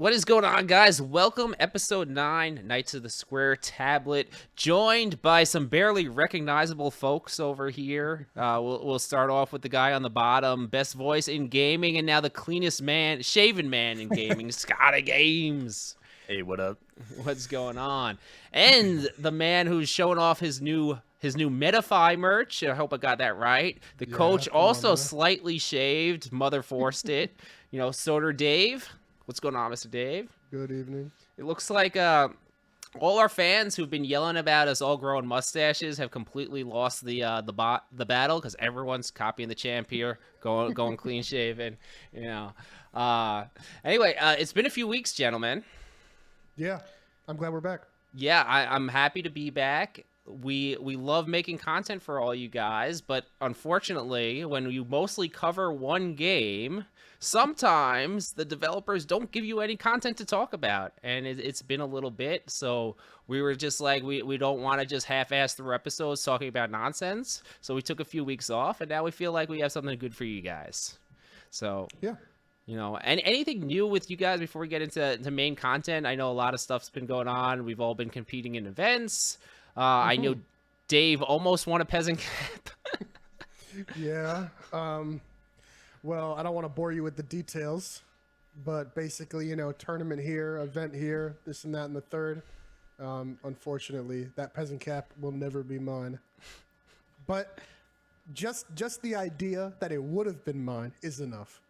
What is going on, guys? Welcome, episode 9, Knights of the Square Tablet, joined by some barely recognizable folks over here. We'll start off with the guy on the bottom, best voice in gaming, and now the cleanest man, shaven man in gaming, Scotty Games. Hey, what up? What's going on? And the man who's showing off his new Metafy merch. I hope I got that right. The coach also slightly shaved, mother forced it. Soder Dave. What's going on, Mr. Dave? Good evening. It looks like all our fans who've been yelling about us all growing mustaches have completely lost the battle because everyone's copying the champ here, going clean shaven. Anyway, it's been a few weeks, gentlemen. Yeah, I'm glad we're back. Yeah, I'm happy to be back. We love making content for all you guys, but unfortunately, when you mostly cover one game, sometimes the developers don't give you any content to talk about, and it's been a little bit, so we were just like, we don't want to just half-ass through episodes talking about nonsense, so we took a few weeks off, and now we feel like we have something good for you guys. So, yeah. And anything new with you guys before we get into main content? I know a lot of stuff's been going on. We've all been competing in events. I know Dave almost won a peasant cap. Yeah. Well, I don't want to bore you with the details, but basically, tournament here, event here, this and that and the third. Unfortunately, that peasant cap will never be mine. But just the idea that it would have been mine is enough.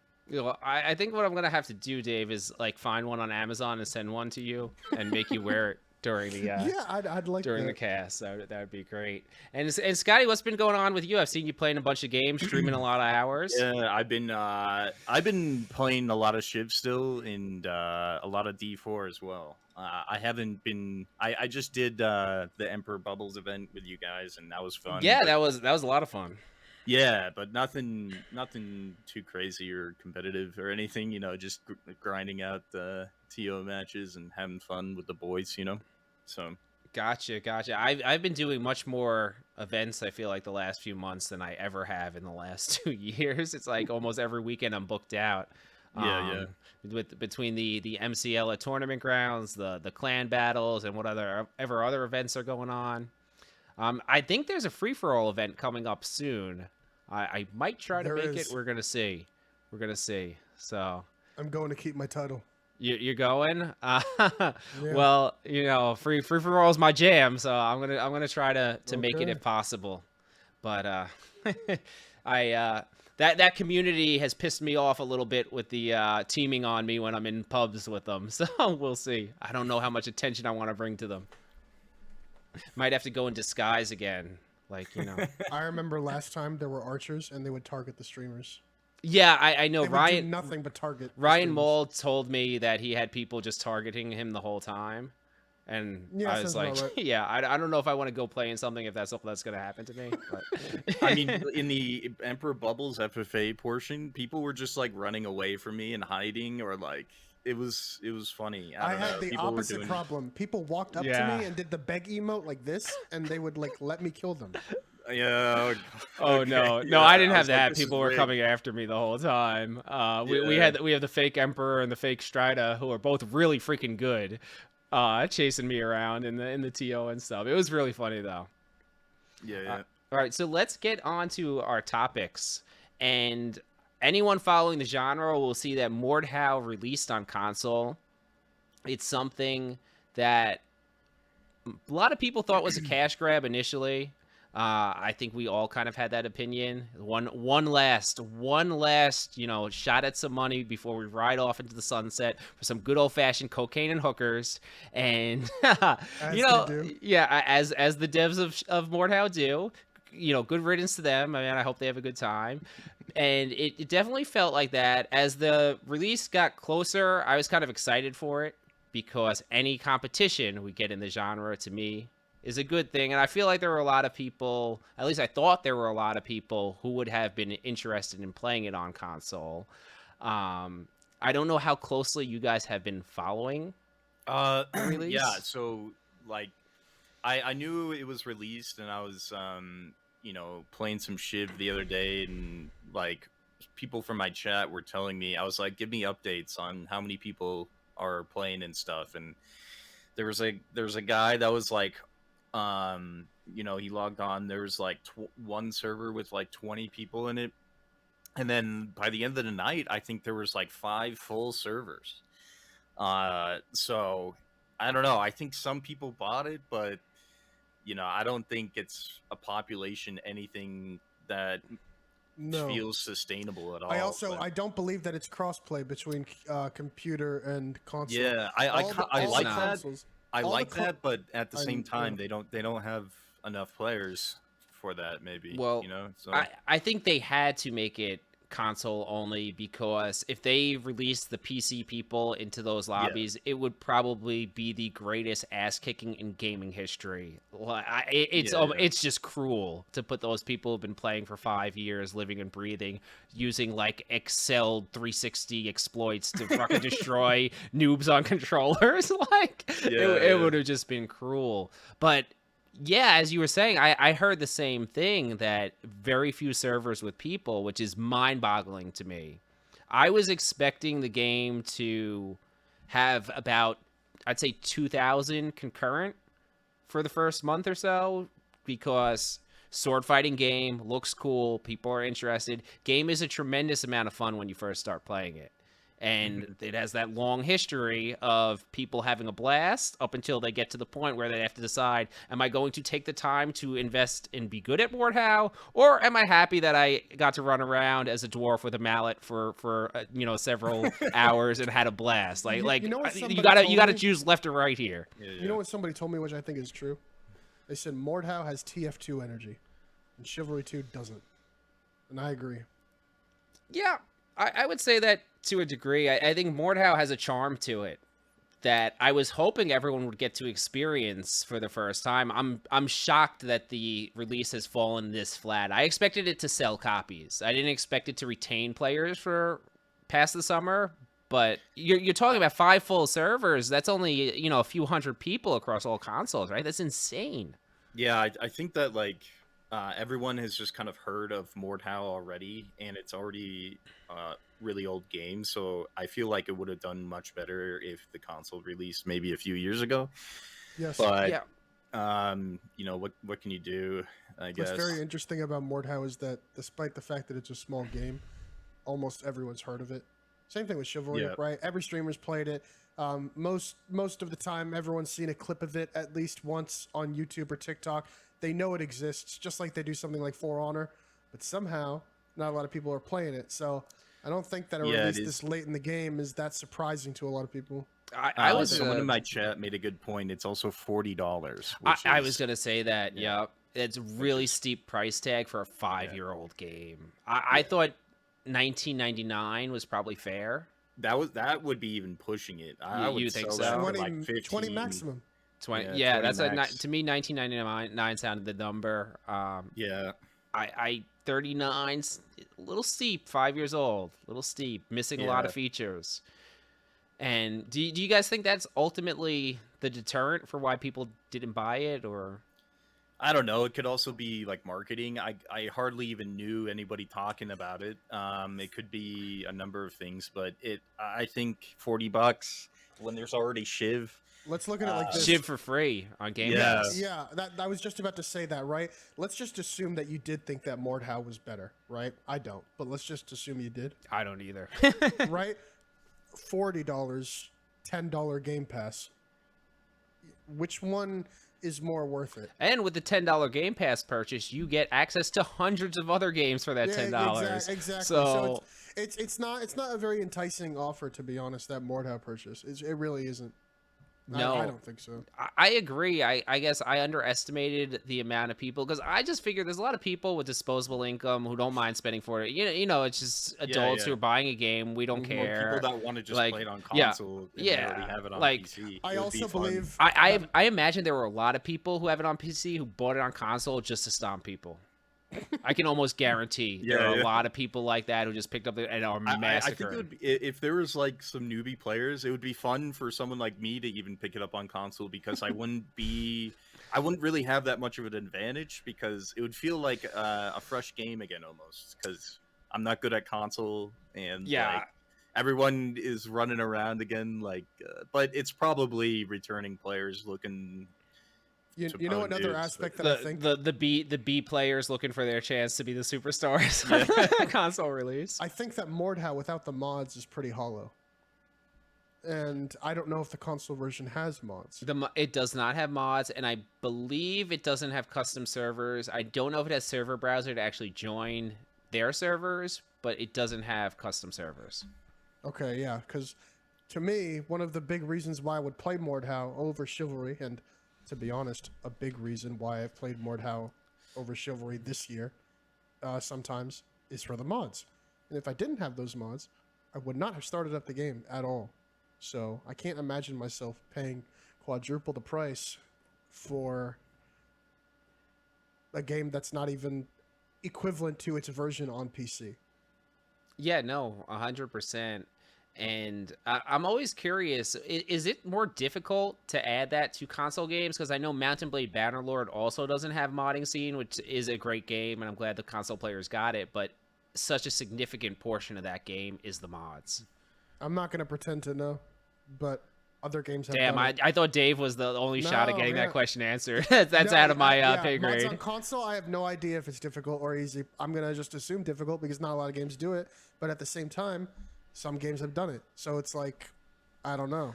I think what I'm going to have to do, Dave, is like find one on Amazon and send one to you and make you wear it during the I'd like during that. the cast. That would be great. And Scotty, what's been going on with you? I've seen you playing a bunch of games, streaming a lot of hours. Yeah, I've been playing a lot of Chiv still, and a lot of D4 as well. I haven't been. I just did the Emperor Bubbles event with you guys, and that was fun. Yeah, but, that was a lot of fun. Yeah, but nothing too crazy or competitive or anything. Just grinding out the TO matches and having fun with the boys. So. Gotcha. I've been doing much more events, I feel like, the last few months than I ever have in the last 2 years. It's like almost every weekend I'm booked out. Yeah. Between the MCL at Tournament Grounds, the clan battles, and what other events are going on. I think there's a free-for-all event coming up soon. I might try to make it. We're gonna see. So I'm going to keep my title. You're going? Yeah. Well, free for all is my jam, so I'm gonna try to make it if possible. But that community has pissed me off a little bit with the teaming on me when I'm in pubs with them. So we'll see. I don't know how much attention I want to bring to them. Might have to go in disguise again, I remember last time there were archers and they would target the streamers. Yeah, I know. They would Ryan do nothing but target. Ryan Mold told me that he had people just targeting him the whole time, and Yeah, I was like, right. yeah, I don't know if I want to go play in something if that's something that's gonna happen to me. But I mean, in the Emperor Bubbles FFA portion, people were just like running away from me and hiding, or like it was funny. I had the People were opposite doing... problem. People walked up to me and did the beg emote like this, and they would like let me kill them. Yeah. Oh okay. no, Yeah, I didn't have like, that. People were coming after me the whole time. We have the fake Emperor and the fake Strida, who are both really freaking good, chasing me around in the TO and stuff. It was really funny though. Yeah. All right, so let's get on to our topics. And anyone following the genre will see that Mordhau released on console. It's something that a lot of people thought was a cash grab initially. I think we all kind of had that opinion. One last, shot at some money before we ride off into the sunset for some good old fashioned cocaine and hookers. And as the devs of Mordhau do, good riddance to them. I mean, I hope they have a good time. And it definitely felt like that. As the release got closer, I was kind of excited for it because any competition we get in the genre, to me, is a good thing. And I feel like there were a lot of people, at least I thought there were a lot of people who would have been interested in playing it on console. I don't know how closely you guys have been following the release. Yeah, so like I knew it was released, and I was playing some Chiv the other day, and like people from my chat were telling me, I was like, give me updates on how many people are playing and stuff. And there's a guy that was like, he logged on. There was like one server with like 20 people in it, and then by the end of the night, I think there was like 5 full servers. So I don't know. I think some people bought it, but I don't think it's a population anything that feels sustainable at all. I don't believe that it's crossplay between computer and console. Yeah, I like that. I like that, but at the same time, yeah. they don't have enough players for that. Maybe. Well, So I think they had to make it console only, because if they released the PC people into those lobbies, it would probably be the greatest ass kicking in gaming history. It's just cruel to put those people who've been playing for 5 years, living and breathing, using like Excel 360 exploits to fucking destroy noobs on controllers. It would have just been cruel. But yeah, as you were saying, I heard the same thing, that very few servers with people, which is mind-boggling to me. I was expecting the game to have about, I'd say, 2,000 concurrent for the first month or so, because sword fighting game looks cool, people are interested. Game is a tremendous amount of fun when you first start playing it. And it has that long history of people having a blast up until they get to the point where they have to decide, am I going to take the time to invest and be good at Mordhau, or am I happy that I got to run around as a dwarf with a mallet for several hours and had a blast? You gotta choose left or right here. You know what somebody told me, which I think is true? They said Mordhau has TF2 energy, and Chivalry 2 doesn't. And I agree. Yeah, I would say that to a degree. I think Mordhau has a charm to it that I was hoping everyone would get to experience for the first time. I'm shocked that the release has fallen this flat. I expected it to sell copies. I didn't expect it to retain players for past the summer. But you're talking about 5 full servers. That's only a few hundred people across all consoles, right? That's insane. Yeah, I think that everyone has just kind of heard of Mordhau already, and it's already really old game. So I feel like it would have done much better if the console released maybe a few years ago. Yes. But what can you do? I guess what's very interesting about Mordhau is that despite the fact that it's a small game, almost everyone's heard of it. Same thing with Chivalry, right? Every streamer's played it. Most of the time, everyone's seen a clip of it at least once on YouTube or TikTok. They know it exists, just like they do something like For Honor, but somehow not a lot of people are playing it. So I don't think that a release this late in the game is that surprising to a lot of people. I was someone in my chat made a good point. It's also $40. I was gonna say that. Yeah, it's a really steep price tag for a 5-year-old game. I thought $19.99 was probably fair. That would be even pushing it. I would think sell so? that for 20, like 15. 20 maximum. 20, Yeah, that's max. to me $19.99 sounded the number. I 39's a little steep. 5 years old, a little steep, missing a lot of features. And do you guys think that's ultimately the deterrent for why people didn't buy it, or? I don't know. It could also be like marketing. I hardly even knew anybody talking about it. It could be a number of things, but I think $40 when there's already Chiv. Let's look at it like this. Chiv for free on Game Pass. Yeah, I was just about to say that, right? Let's just assume that you did think that Mordhau was better, right? I don't, but let's just assume you did. I don't either. Right? $40, $10 Game Pass. Which one is more worth it? And with the $10 Game Pass purchase, you get access to hundreds of other games for that $10. Exactly. So it's not a very enticing offer, to be honest. That Mordhau purchase, it really isn't. No, I don't think so. I agree. I guess I underestimated the amount of people, because I just figured there's a lot of people with disposable income who don't mind spending for it. It's just adults who are buying a game. We don't care. People that want to just play it on console and they already have it on PC. I also believe I imagine there were a lot of people who have it on PC who bought it on console just to stomp people. I can almost guarantee there are a lot of people like that who just picked up and are massacred. I think if there was like some newbie players, it would be fun for someone like me to even pick it up on console, because I wouldn't really have that much of an advantage, because it would feel like a fresh game again almost, because I'm not good at console, and everyone is running around again. But it's probably returning players looking. You know own another dudes, aspect so- that I think The B players looking for their chance to be the superstars Yeah. on the console release. I think that Mordhau without the mods is pretty hollow. And I don't know if the console version has mods. It does not have mods, and I believe it doesn't have custom servers. I don't know if it has server browser to actually join their servers, but it doesn't have custom servers. Okay, yeah, because to me, one of the big reasons why I would play Mordhau over Chivalry, and to be honest, a big reason why I've played Mordhau over Chivalry this year, sometimes, is for the mods. And if I didn't have those mods, I would not have started up the game at all. So I can't imagine myself paying quadruple the price for a game that's not even equivalent to its version on PC. Yeah, no, 100%. And I'm always curious, is it more difficult to add that to console games? Because I know Mountain Blade Bannerlord also doesn't have modding scene, which is a great game, and I'm glad the console players got it, but such a significant portion of that game is the mods. I'm not going to pretend to know, but other games have Damn, done it. I thought Dave was the only shot at No, getting yeah. that question answered. That's No, out of my yeah, pay mods grade. on console, I have no idea if it's difficult or easy. I'm going to just assume difficult because not a lot of games do it, but at the same time, some games have done it. So it's like, I don't know.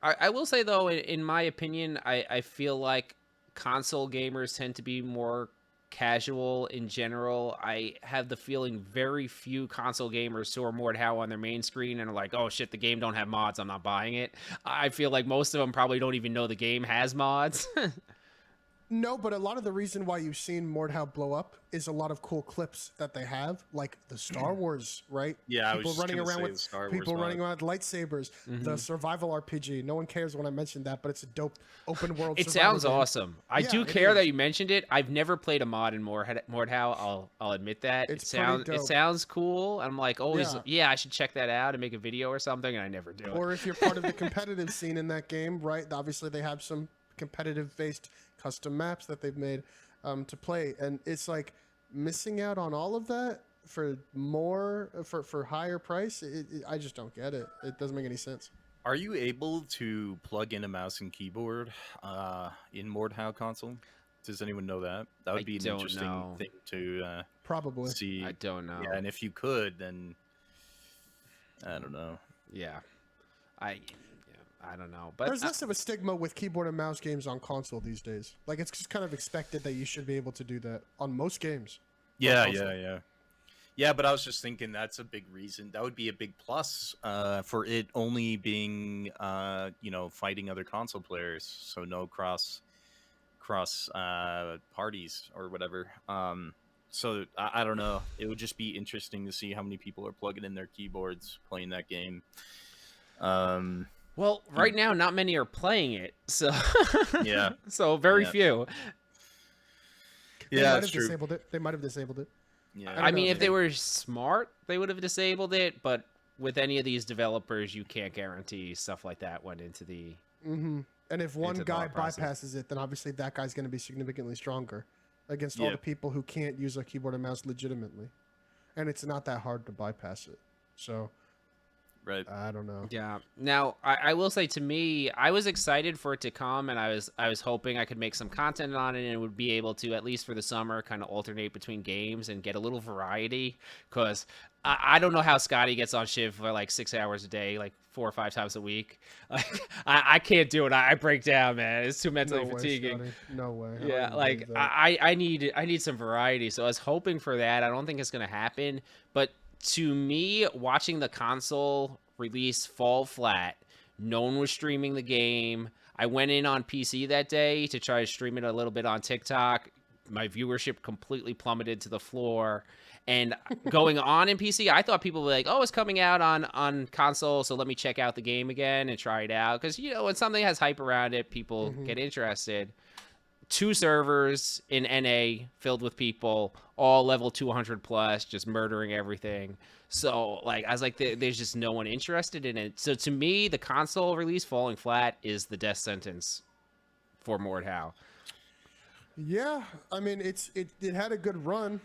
I will say, though, in my opinion, I feel like console gamers tend to be more casual in general. I have the feeling very few console gamers saw Mordhau on their main screen and are like, oh shit, the game don't have mods, I'm not buying it. I feel like most of them probably don't even know the game has mods. No, but a lot of the reason why you've seen Mordhau blow up is a lot of cool clips that they have, like the Star Wars, right? Yeah, I people was just running gonna around say with the Star Wars people running mod. around with lightsabers, the survival RPG. No one cares when I mention that, but it's a dope open world. It survival sounds game. awesome. I Yeah, do it care that is. you mentioned it. I've never played a mod in Mordhau. I'll admit that. It's It pretty dope. sounds cool. I'm like always, Yeah. yeah, I should check that out and make a video or something, and I never do it. Or if you're part of the competitive scene in that game, right? Obviously, they have some competitive-based custom maps that they've made to play, and it's like missing out on all of that for more for higher price. I just don't get it. It doesn't make any sense. Are you able to plug in a mouse and keyboard in Mordhau console? Does anyone know that? That would I be an don't interesting know. thing to Probably. see. I don't know. Yeah, and if you could, then I don't know. Yeah, I don't know, but There's less of a stigma with keyboard and mouse games on console these days. Like, it's just kind of expected that you should be able to do that on most games. Yeah, console. yeah. But I was just thinking that's a big reason. That would be a big plus for it only being fighting other console players, so no cross parties or whatever. So I don't know. It would just be interesting to see how many people are plugging in their keyboards playing that game. well, right now not many are playing it, so Yeah. so very Yeah. few. They Yeah, might that's have true. disabled it. They might have disabled it. Yeah. don't I know, mean, if man. they were smart, they would have disabled it, but with any of these developers, you can't guarantee stuff like that went into the. Mm-hmm. And if one Into the guy thought process. bypasses it, then obviously that guy's going to be significantly stronger against all Yeah. the people who can't use a keyboard and mouse legitimately. And it's not that hard to bypass it. So, Right. I don't know. Yeah. Now, I will say, to me, I was excited for it to come, and I was hoping I could make some content on it and would be able to, at least for the summer, kind of alternate between games and get a little variety. Because I don't know how Scotty gets on Chiv for like 6 hours a day, like 4 or 5 times a week. Like, I can't do it. I break down, man. It's too mentally No way, fatiguing. Scotty. No way. I don't Yeah, even like believe that. I need some variety. So I was hoping for that. I don't think it's gonna happen. But to me, watching the console release fall flat, no one was streaming the game. I went in on PC that day to try to stream it a little bit on TikTok. My viewership completely plummeted to the floor. And going on in PC, I thought people were like, oh, it's coming out on console, so let me check out the game again and try it out. Because, when something has hype around it, people get interested. 2 servers in NA filled with people, all level 200 plus, just murdering everything. So, like, I was like, there's just no one interested in it. So, to me, the console release falling flat is the death sentence for Mordhau. Yeah, I mean, it had a good run.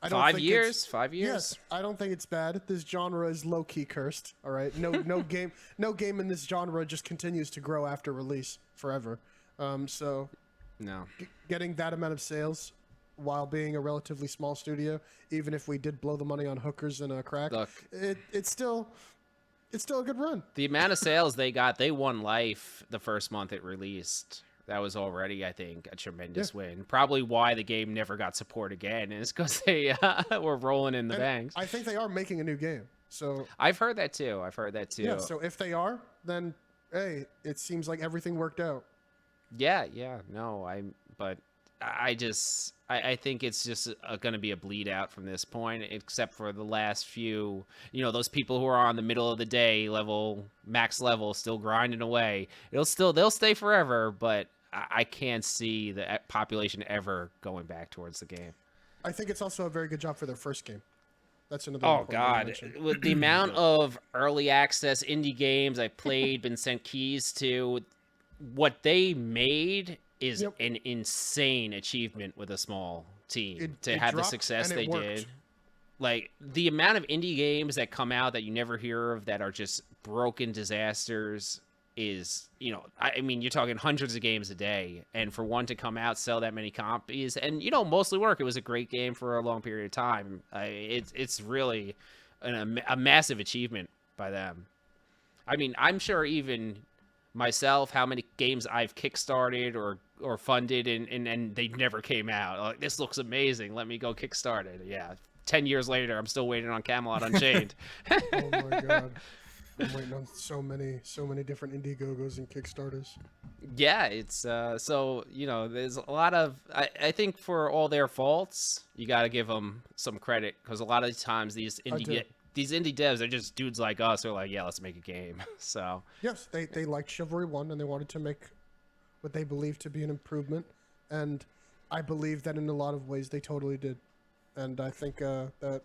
I don't 5 think years? 5 years? Yes, I don't think it's bad. This genre is low key cursed. All right, no game in this genre just continues to grow after release forever. So No. getting that amount of sales while being a relatively small studio, even if we did blow the money on hookers and crack, Look, it's still a good run. the amount of sales they got, they won life the first month it released. That was already, I think, a tremendous win. Probably why the game never got support again is because they were rolling in the banks. I think they are making a new game. So I've heard that too. yeah. So if they are, then hey, it seems like everything worked out. Yeah. No, but I think it's just going to be a bleed out from this point, except for the last few, those people who are on the middle of the day level, max level, still grinding away. They'll stay forever, but I can't see the population ever going back towards the game. I think it's also a very good job for their first game. That's another. Oh important God! thing to mention. With the amount of early access indie games I played, been sent keys to, what they made is an insane achievement with a small team to have the success they did. Like the amount of indie games that come out that you never hear of that are just broken disasters is, I mean, you're talking hundreds of games a day, and for one to come out, sell that many copies, and mostly work. It was a great game for a long period of time. It's really a massive achievement by them. I mean, I'm sure even myself, how many games I've kickstarted or funded and they never came out. Like, this looks amazing. Let me go kickstart it. Yeah. 10 years later, I'm still waiting on Camelot Unchained. Oh my God. I'm waiting on so many different Indiegogos and Kickstarters. Yeah, it's there's a lot of I think for all their faults, you got to give them some credit, because a lot of times these indie devs are just dudes like us who are like, yeah, let's make a game. So yes, they liked Chivalry 1 and they wanted to make what they believed to be an improvement, and I believe that in a lot of ways they totally did, and I think that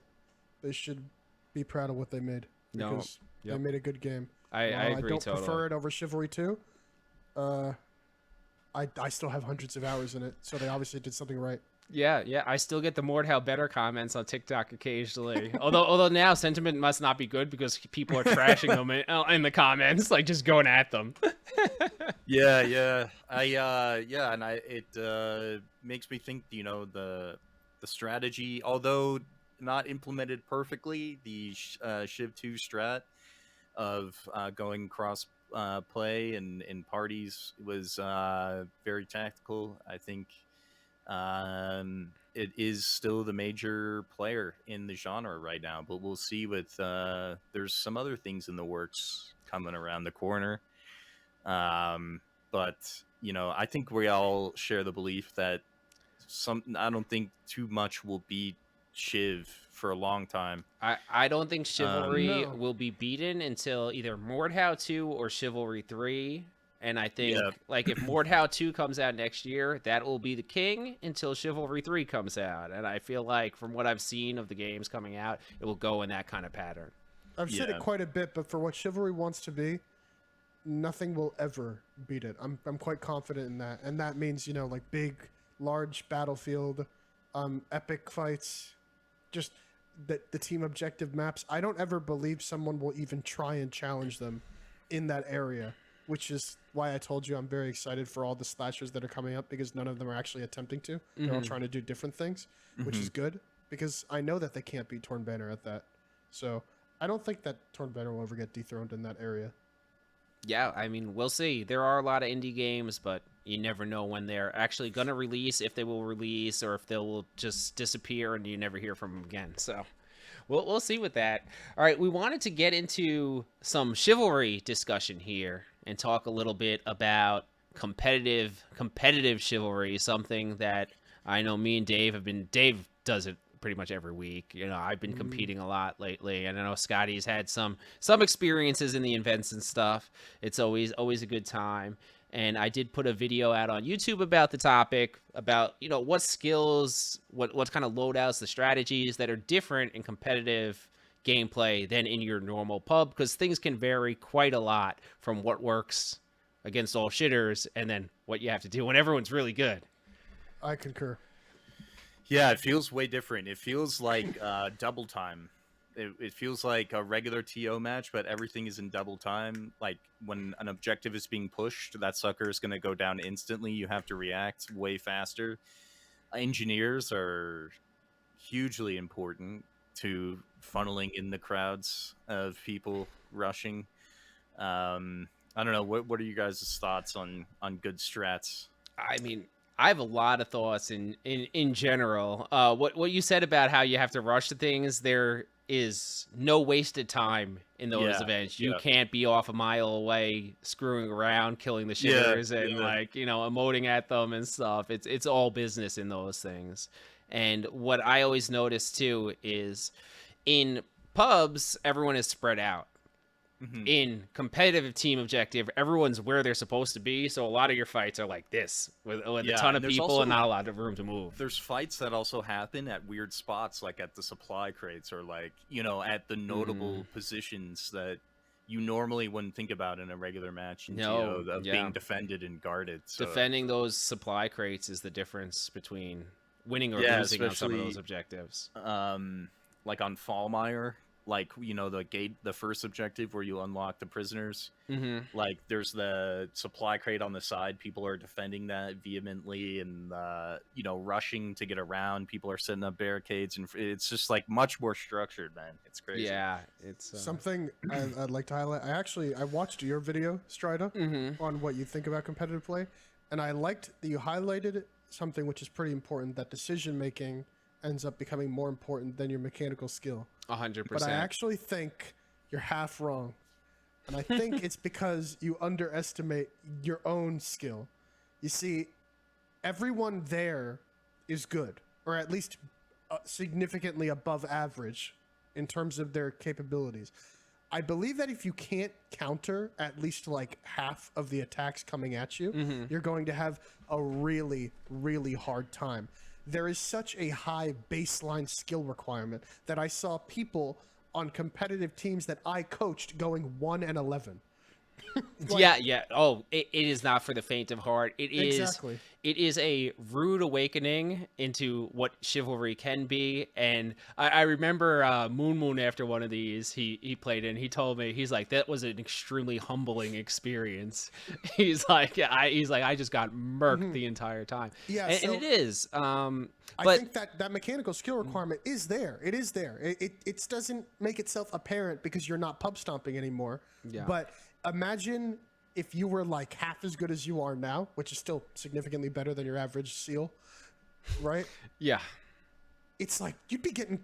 they should be proud of what they made, because they made a good game. I agree. I don't totally prefer it over Chivalry 2. I still have hundreds of hours in it, so they obviously did something right. Yeah, I still get the Mordhau better comments on TikTok occasionally. although now sentiment must not be good because people are trashing them in the comments, like just going at them. Yeah. It makes me think, the strategy, although not implemented perfectly, the Chiv 2 strat of going cross play and in parties was very tactical. I think it is still the major player in the genre right now, but we'll see with there's some other things in the works coming around the corner. But I think we all share the belief that I don't think too much will beat Chiv for a long time. I don't think Chivalry No. will be beaten until either Mordhau 2 or Chivalry 3. And I think, like, if Mordhau 2 comes out next year, that will be the king until Chivalry 3 comes out. And I feel like, from what I've seen of the games coming out, it will go in that kind of pattern. I've said it quite a bit, but for what Chivalry wants to be, nothing will ever beat it. I'm quite confident in that, and that means like big, large battlefield, epic fights, just the team objective maps. I don't ever believe someone will even try and challenge them in that area, which is why I told you I'm very excited for all the slashers that are coming up, because none of them are actually attempting to. They're all trying to do different things, which is good, because I know that they can't beat Torn Banner at that. So I don't think that Torn Banner will ever get dethroned in that area. Yeah, I mean, we'll see. There are a lot of indie games, but you never know when they're actually going to release, if they will release, or if they will just disappear and you never hear from them again. So we'll see with that. All right, we wanted to get into some Chivalry discussion here and talk a little bit about competitive Chivalry, something that I know me and Dave have been. Dave does it pretty much every week. I've been competing a lot lately, and I know Scotty's had some experiences in the events and stuff. It's always a good time. And I did put a video out on YouTube about the topic, about what skills, what kind of loadouts, the strategies that are different in competitive gameplay than in your normal pub, because things can vary quite a lot from what works against all shitters and then what you have to do when everyone's really good. I concur. Yeah, it feels way different. It feels like double time. It feels like a regular TO match, but everything is in double time. Like when an objective is being pushed, that sucker is going to go down instantly. You have to react way faster. Engineers are hugely important to funneling in the crowds of people rushing. I don't know. What are you guys' thoughts on good strats? I mean, I have a lot of thoughts in general. What you said about how you have to rush to things, there is no wasted time in those Yeah, events. You yeah, can't be off a mile away screwing around, killing the yeah, shitters, and yeah. like emoting at them and stuff. It's all business in those things. And what I always notice too is in pubs, everyone is spread out. Mhm. In competitive team objective, everyone's where they're supposed to be. So a lot of your fights are like this with a Yeah, ton and of there's people and also not a lot of room to move. there's fights that also happen at weird spots, like at the supply crates or like at the notable positions that you normally wouldn't think about in a regular match in No, TO of yeah. being defended and guarded. So Defending those supply crates is the difference between winning or yeah, losing on some of those especially objectives. like on Fallmeyer, like the first objective where you unlock the prisoners. Mm-hmm. Like there's the supply crate on the side, people are defending that vehemently and rushing to get around, people are setting up barricades, and it's just like much more structured, man. It's crazy. Yeah, it's Something I'd like to highlight. I watched your video, Strida, Mm-hmm. on what you think about competitive play, and I liked that you highlighted something which is pretty important. That decision making ends up becoming more important than your mechanical skill. 100%. But I actually think you're half wrong, and I think it's because you underestimate your own skill. You see, everyone there is good, or at least significantly above average in terms of their capabilities. I believe that if you can't counter at least like half of the attacks coming at you, you're going to have a really, really hard time. There is such a high baseline skill requirement that I saw people on competitive teams that I coached going 1-11. Yeah. Oh, it is not for the faint of heart. Exactly. It is a rude awakening into what chivalry can be. And I remember Moon after one of these, he played in. He told me, he's like, that was an extremely humbling experience. He's like, I just got murked the entire time. Yeah, and it is. I But think that mechanical skill requirement is there. It is there. It doesn't make itself apparent because you're not pub stomping anymore. Yeah. But imagine if you were like half as good as you are now, which is still significantly better than your average SEAL, right? yeah. It's like you'd be getting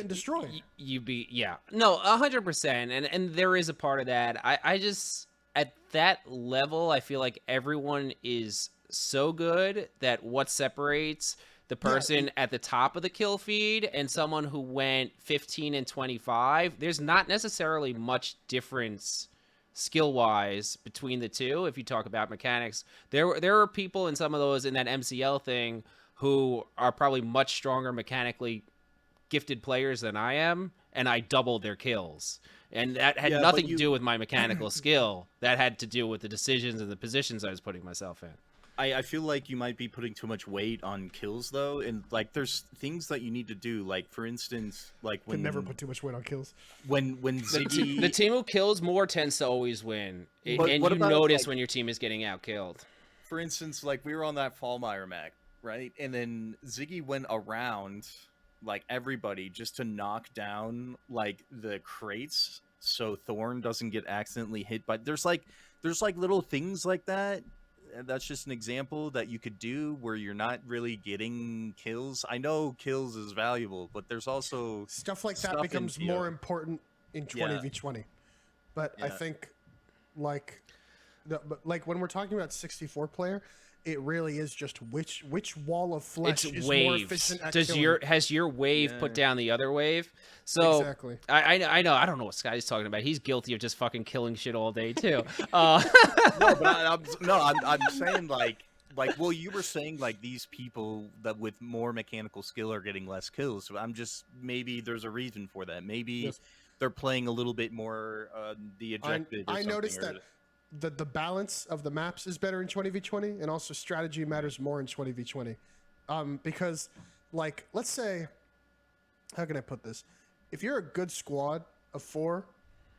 destroyed. No, 100%, and there is a part of that. I just, at that level, I feel like everyone is so good that what separates the person at the top of the kill feed and someone who went 15 and 25, there's not necessarily much difference skill wise between the two. If you talk about mechanics, there are people in some of those in that MCL thing who are probably much stronger mechanically gifted players than I am, and I doubled their kills. And that had nothing to do with my mechanical skill. That had to do with the decisions and the positions I was putting myself in. I feel like you might be putting too much weight on kills though, and like there's things that you need to do. Like for instance, like when Can never put too much weight on kills. when Ziggy The team who kills more tends to always win. But And what you about, notice like- when your team is getting out killed. for instance, like we were on that Fallmeyer map, right? And then Ziggy went around like everybody just to knock down like the crates so Thorn doesn't get accidentally hit by there's like little things like that. And that's just an example that you could do where you're not really getting kills. I know kills is valuable, but there's also Stuff like that stuff in becomes TO. more important in 20v20. But I Yeah. think like when we're talking about 64 player, it really is just which wall of flesh It's is more waves. efficient at Has your wave Yeah. put down the other wave? So Exactly. I know. I don't know what Scotty's talking about. He's guilty of just fucking killing shit all day too. No, but I'm saying like well, you were saying like these people that with more mechanical skill are getting less kills. So I'm just maybe there's a reason for that. Maybe Yes. they're playing a little bit more the objective. I noticed that the balance of the maps is better in 20v20, and also strategy matters more in 20v20, because like, let's say, how can I put this? If you're a good squad of 4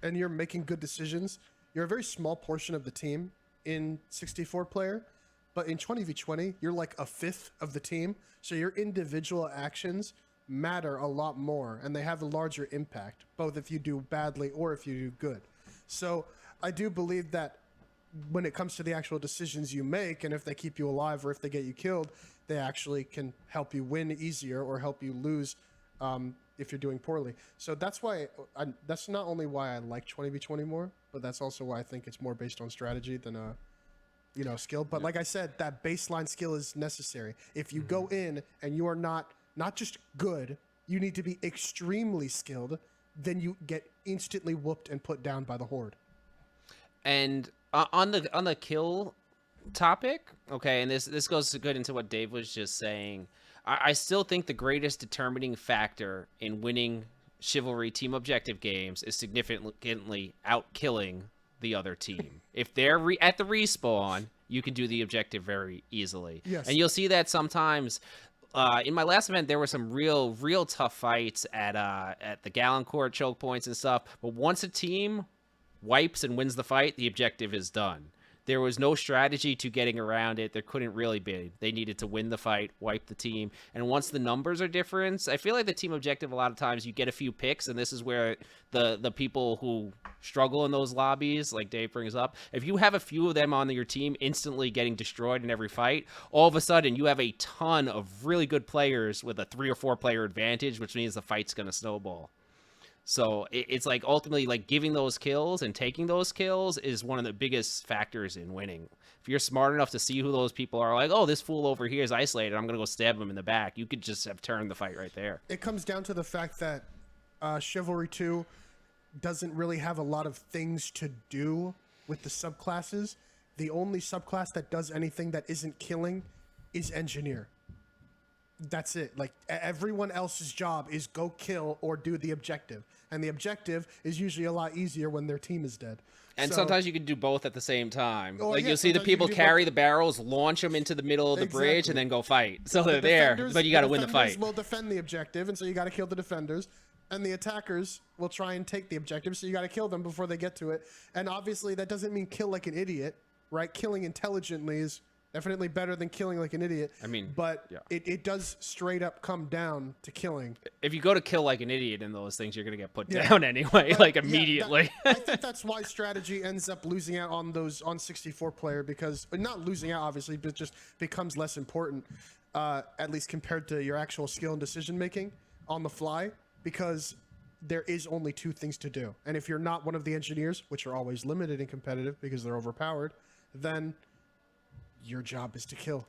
and you're making good decisions, you're a very small portion of the team in 64 player, but in 20v20, you're like a fifth of the team. So your individual actions matter a lot more, and they have a larger impact, both if you do badly or if you do good. So I do believe that when it comes to the actual decisions you make, and if they keep you alive or if they get you killed, they actually can help you win easier or help you lose if you're doing poorly. So that's why that's not only why I like 20v20 more, but that's also why I think it's more based on strategy than skill. But like I said, that baseline skill is necessary. If you go in and you are not just good, you need to be extremely skilled, then you get instantly whooped and put down by the horde. And on the kill topic, okay, and this goes good into what Dave was just saying. I still think the greatest determining factor in winning Chivalry team objective games is significantly out-killing the other team. If they're at the respawn, you can do the objective very easily. Yes. And you'll see that sometimes. In my last event, there were some real tough fights at the Gallon Court choke points and stuff. But once a team wipes and wins the fight, the objective is done. There was no strategy to getting around it. There couldn't really be. They needed to win the fight, wipe the team. And once the numbers are different, I feel like the team objective, a lot of times you get a few picks, and this is where the people who struggle in those lobbies, like Dave brings up, if you have a few of them on your team instantly getting destroyed in every fight, all of a sudden you have a ton of really good players with a 3 or 4 player advantage, which means the fight's going to snowball. So it's like ultimately like giving those kills and taking those kills is one of the biggest factors in winning. If you're smart enough to see who those people are, like, oh, this fool over here is isolated, I'm going to go stab him in the back, you could just have turned the fight right there. It comes down to the fact that Chivalry 2 doesn't really have a lot of things to do with the subclasses. The only subclass that does anything that isn't killing is Engineer. That's it. Like, everyone else's job is go kill or do the objective. And the objective is usually a lot easier when their team is dead. And so, sometimes you can do both at the same time. Oh, like, yeah, you'll see the sometimes you people can do carry both. the barrels, launch them into the middle of the bridge, Exactly. and then go fight. So they're the there, defenders- but you got to win the defenders fight. will defend the objective, and so you got to kill the defenders. And the attackers will try and take the objective, so you got to kill them before they get to it. And obviously, that doesn't mean kill like an idiot, right? Killing intelligently is definitely better than killing like an idiot. I mean, but yeah. it does straight up come down to killing. If you go to kill like an idiot in those things, you're going to get put Yeah. down anyway, But, like yeah, immediately. I think that's why strategy ends up losing out on those on 64 player, because not losing out obviously, but just becomes less important, at least compared to your actual skill and decision making on the fly, because there is only 2 things to do. And if you're not one of the engineers, which are always limited in competitive because they're overpowered, then your job is to kill.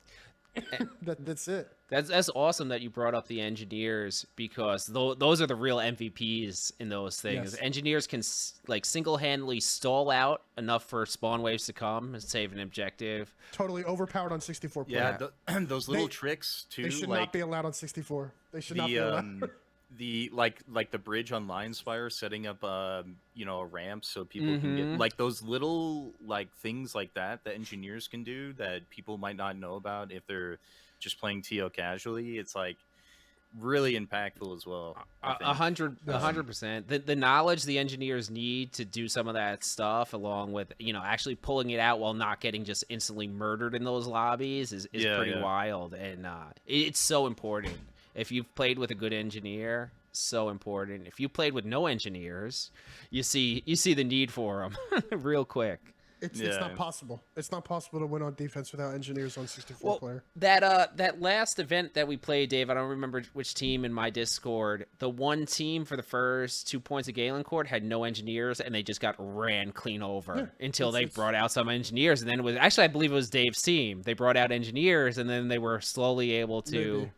That's it. That's awesome that you brought up the engineers, because those are the real MVPs in those things. Yes. Engineers can like single-handedly stall out enough for spawn waves to come and save an objective. Totally overpowered on 64 player. Yeah, those little They- tricks too. They should like not be allowed on 64. They should not be the allowed. the like the bridge on Lion Spire, setting up a ramp so people can get like those little like things like that engineers can do that people might not know about if they're just playing TO casually. It's like really impactful as well. I think. 100%. The knowledge the engineers need to do some of that stuff, along with actually pulling it out while not getting just instantly murdered in those lobbies, is pretty wild, and it's so important. If you've played with a good engineer, so important. If you played with no engineers, you see the need for them real quick. It's not possible. It's not possible to win on defense without engineers on 64 Well, player. that last event that we played, Dave, I don't remember which team in my Discord. The one team for the first 2 points of Galen Court had no engineers, and they just got ran clean over until they brought out some engineers. And then it was actually, I believe it was Dave's team. They brought out engineers, and then they were slowly able to. Maybe.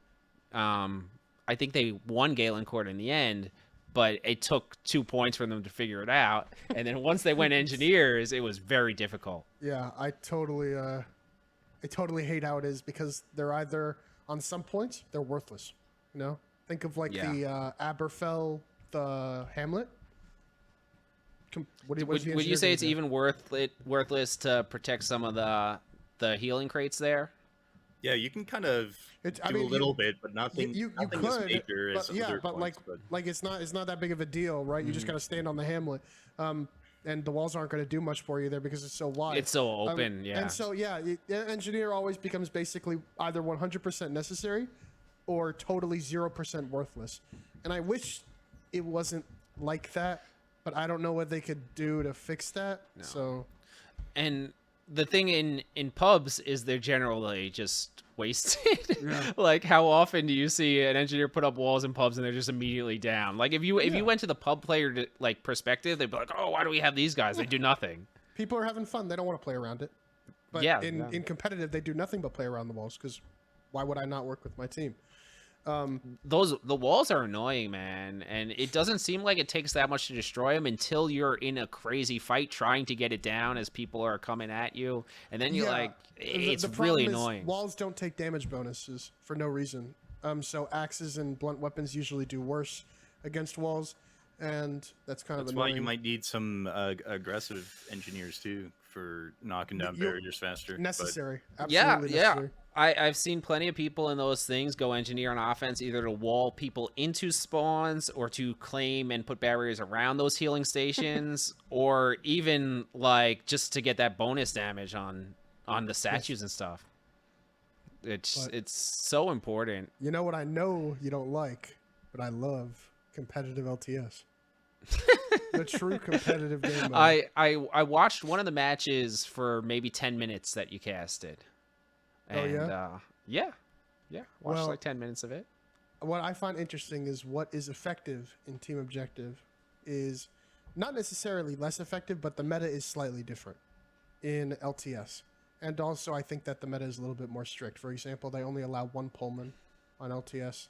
I think they won Galen Court in the end, but it took 2 points for them to figure it out. And then once they went engineers, it was very difficult. Yeah, I totally hate how it is, because they're either on some points they're worthless. Think of like the Aberfell, the Hamlet. Would you say it's even worthless to protect some of the healing crates there? Yeah, you can kind of do a little bit, but nothing you nothing as could, major as but yeah, other but points. But like it's not that big of a deal, right? You just got to stand on the hamlet, and the walls aren't going to do much for you there because it's so wide. It's so open, yeah. And so yeah, engineer always becomes basically either 100% necessary, or totally 0% worthless. And I wish it wasn't like that, but I don't know what they could do to fix that. No. So, and the thing in pubs is they're generally just wasted. Yeah. Like, how often do you see an engineer put up walls in pubs and they're just immediately down? Like, if you went to the pub player like perspective, they'd be like, oh, why do we have these guys? They do nothing. people are having fun. They don't want to play around it. But Yeah, in competitive, they do nothing but play around the walls, because why would I not work with my team? The walls are annoying, man, and it doesn't seem like it takes that much to destroy them until you're in a crazy fight trying to get it down as people are coming at you, and then you're like, it's the really problem is annoying. Walls don't take damage bonuses for no reason. So axes and blunt weapons usually do worse against walls, and that's kind of that's annoying. why you might need some aggressive engineers too for knocking down barriers faster. Necessary. Yeah, Absolutely necessary. I've seen plenty of people in those things go engineer on offense, either to wall people into spawns or to claim and put barriers around those healing stations, or even like just to get that bonus damage on the statues and stuff. It's so important. You know what I know you don't like, but I love competitive LTS. The true competitive game mode. I watched one of the matches for maybe 10 minutes that you casted. And, yeah, watched like 10 minutes of it. What I find interesting is what is effective in team objective is not necessarily less effective, but the meta is slightly different in LTS. And also, I think that the meta is a little bit more strict. For example, they only allow one Pullman on LTS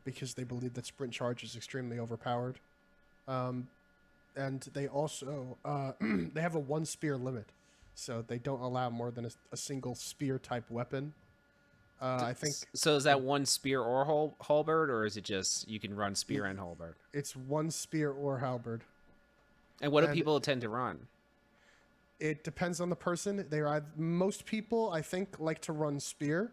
because they believe that sprint charge is extremely overpowered. And they also they have a one spear limit, so they don't allow more than a single spear type weapon. I think. So is that one spear or halberd, or is it just you can run spear and halberd? It's one spear or halberd. And what do people tend to run? It depends on the person. Most people, I think, like to run spear,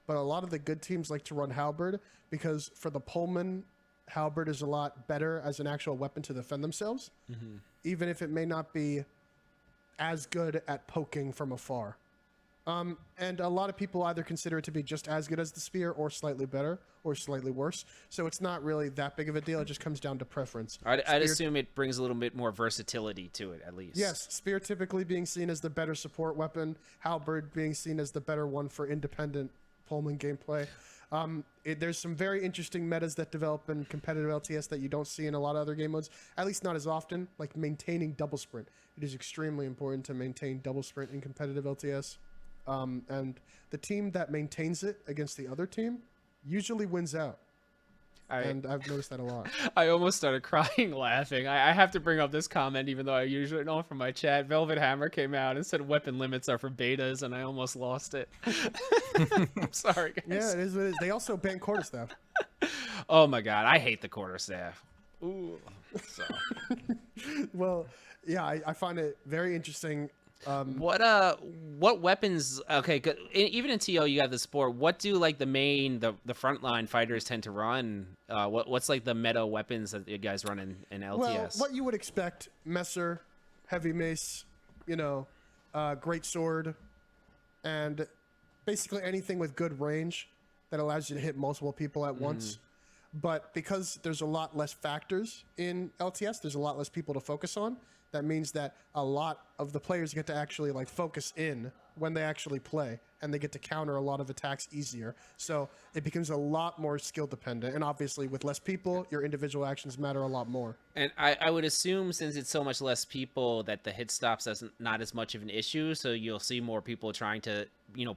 but a lot of the good teams like to run halberd because for the Pullman, halberd is a lot better as an actual weapon to defend themselves, even if it may not be as good at poking from afar. And a lot of people either consider it to be just as good as the spear or slightly better or slightly worse. So it's not really that big of a deal. It just comes down to preference. I'd assume it brings a little bit more versatility to it, at least. Yes, spear typically being seen as the better support weapon, halberd being seen as the better one for independent Pullman gameplay. There's some very interesting metas that develop in competitive LTS that you don't see in a lot of other game modes, at least not as often, like maintaining double sprint. It is extremely important to maintain double sprint in competitive LTS. And the team that maintains it against the other team usually wins out. And I've noticed that a lot. I almost started crying laughing. I have to bring up this comment, even though I usually know from my chat. Velvet Hammer came out and said weapon limits are for betas, and I almost lost it. I'm sorry, guys. Yeah, it is what it is. They also ban quarterstaff. Oh my god, I hate the quarterstaff. Ooh. So. Well, yeah, I find it very interesting. What weapons? Okay, even in TO you have the support. What do like the frontline fighters tend to run? What's like the meta weapons that you guys run in LTS? Well, what you would expect: Messer, heavy mace, great sword, and basically anything with good range that allows you to hit multiple people at once. But because there's a lot less factors in LTS, there's a lot less people to focus on. That means that a lot of the players get to actually like focus in when they actually play, and they get to counter a lot of attacks easier. So it becomes a lot more skill dependent, and obviously with less people, your individual actions matter a lot more. And I would assume, since it's so much less people, that the hit stops is not as much of an issue. So you'll see more people trying to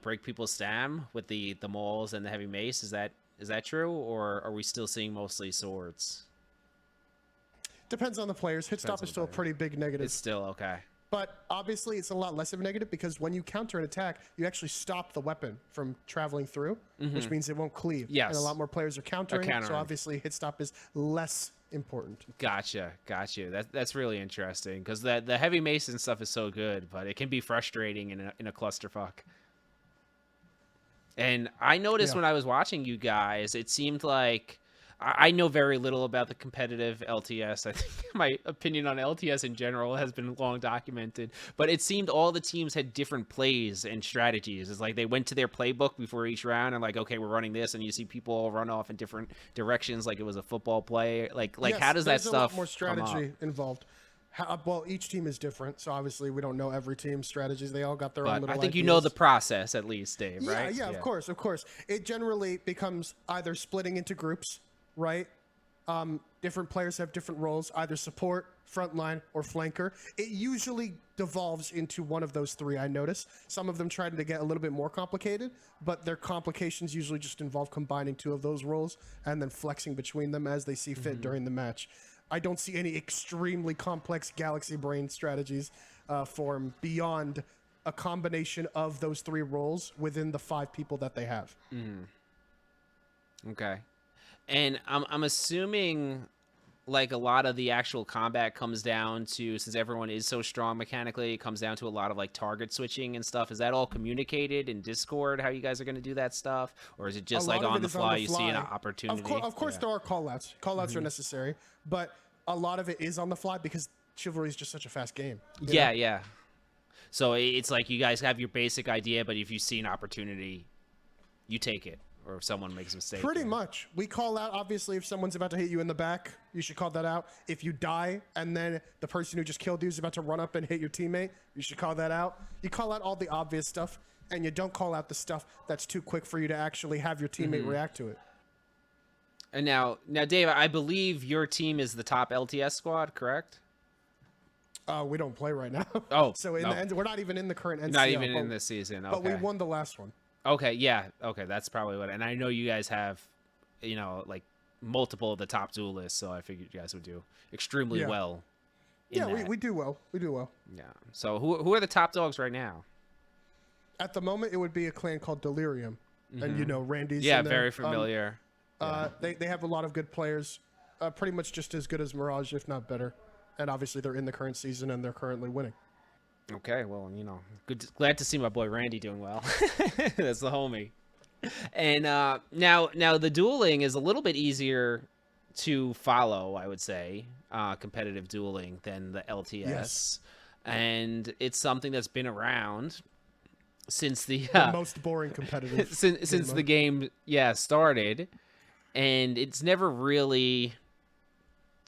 break people's stam with the mauls and the heavy mace. Is that true, or are we still seeing mostly swords? Depends on the players. Hit stop is still a pretty big negative. It's still okay. But obviously, it's a lot less of a negative because when you counter an attack, you actually stop the weapon from traveling through, which means it won't cleave. Yes. And a lot more players are countering. So obviously, hit stop is less important. Gotcha. That's really interesting because the heavy mace and stuff is so good, but it can be frustrating in a clusterfuck. And I noticed Yeah. when I was watching you guys, it seemed like I know very little about the competitive LTS. I think my opinion on LTS in general has been long documented, but it seemed all the teams had different plays and strategies. It's like they went to their playbook before each round and like, okay, we're running this, and you see people all run off in different directions, like it was a football play. Like Yes, how does that there's a lot stuff more come up? strategy involved. Well, each team is different, so obviously we don't know every team's strategies. They all got their own But little I think you ideas. know the process at least, Dave, Yeah, right? yeah, of course, of course. It generally becomes either splitting into groups, right? Different players have different roles, either support, frontline, or flanker. It usually devolves into one of those three, I notice. Some of them try to get a little bit more complicated, but their complications usually just involve combining two of those roles and then flexing between them as they see fit during the match. I don't see any extremely complex galaxy brain strategies form beyond a combination of those three roles within the 5 people that they have. Okay. And I'm assuming like a lot of the actual combat comes down to, since everyone is so strong mechanically, it comes down to a lot of like target switching and stuff. Is that all communicated in Discord how you guys are going to do that stuff, or is it just A like lot of on it the is fly you see an fly. opportunity? Of course there are callouts. Callouts are necessary, but a lot of it is on the fly because Chivalry is just such a fast game. you know? Yeah. So it's like you guys have your basic idea, but if you see an opportunity, you take it, or if someone makes a mistake. Pretty much. We call out, obviously, if someone's about to hit you in the back, you should call that out. If you die and then the person who just killed you is about to run up and hit your teammate, you should call that out. You call out all the obvious stuff, and you don't call out the stuff that's too quick for you to actually have your teammate react to it. And now, Dave, I believe your team is the top LTS squad, correct? We don't play right now. Oh, so in no. the end, we're not even in the current NCL. Not even but, in this season. Okay. But we won the last one. Okay, yeah. Okay, that's probably what. And I know you guys have, like multiple of the top duelists, so I figured you guys would do extremely Yeah. well. Yeah, we do well. We do well. Yeah. So who are the top dogs right now? At the moment, it would be a clan called Delirium. And, Randy's Yeah, in there. very familiar. They have a lot of good players, pretty much just as good as Mirage, if not better. And obviously, they're in the current season, and they're currently winning. Okay, well, glad to see my boy Randy doing well. That's the homie. And now the dueling is a little bit easier to follow, I would say, competitive dueling than the LTS. Yes. And it's something that's been around since the Most boring competitive. since the game started, and it's never really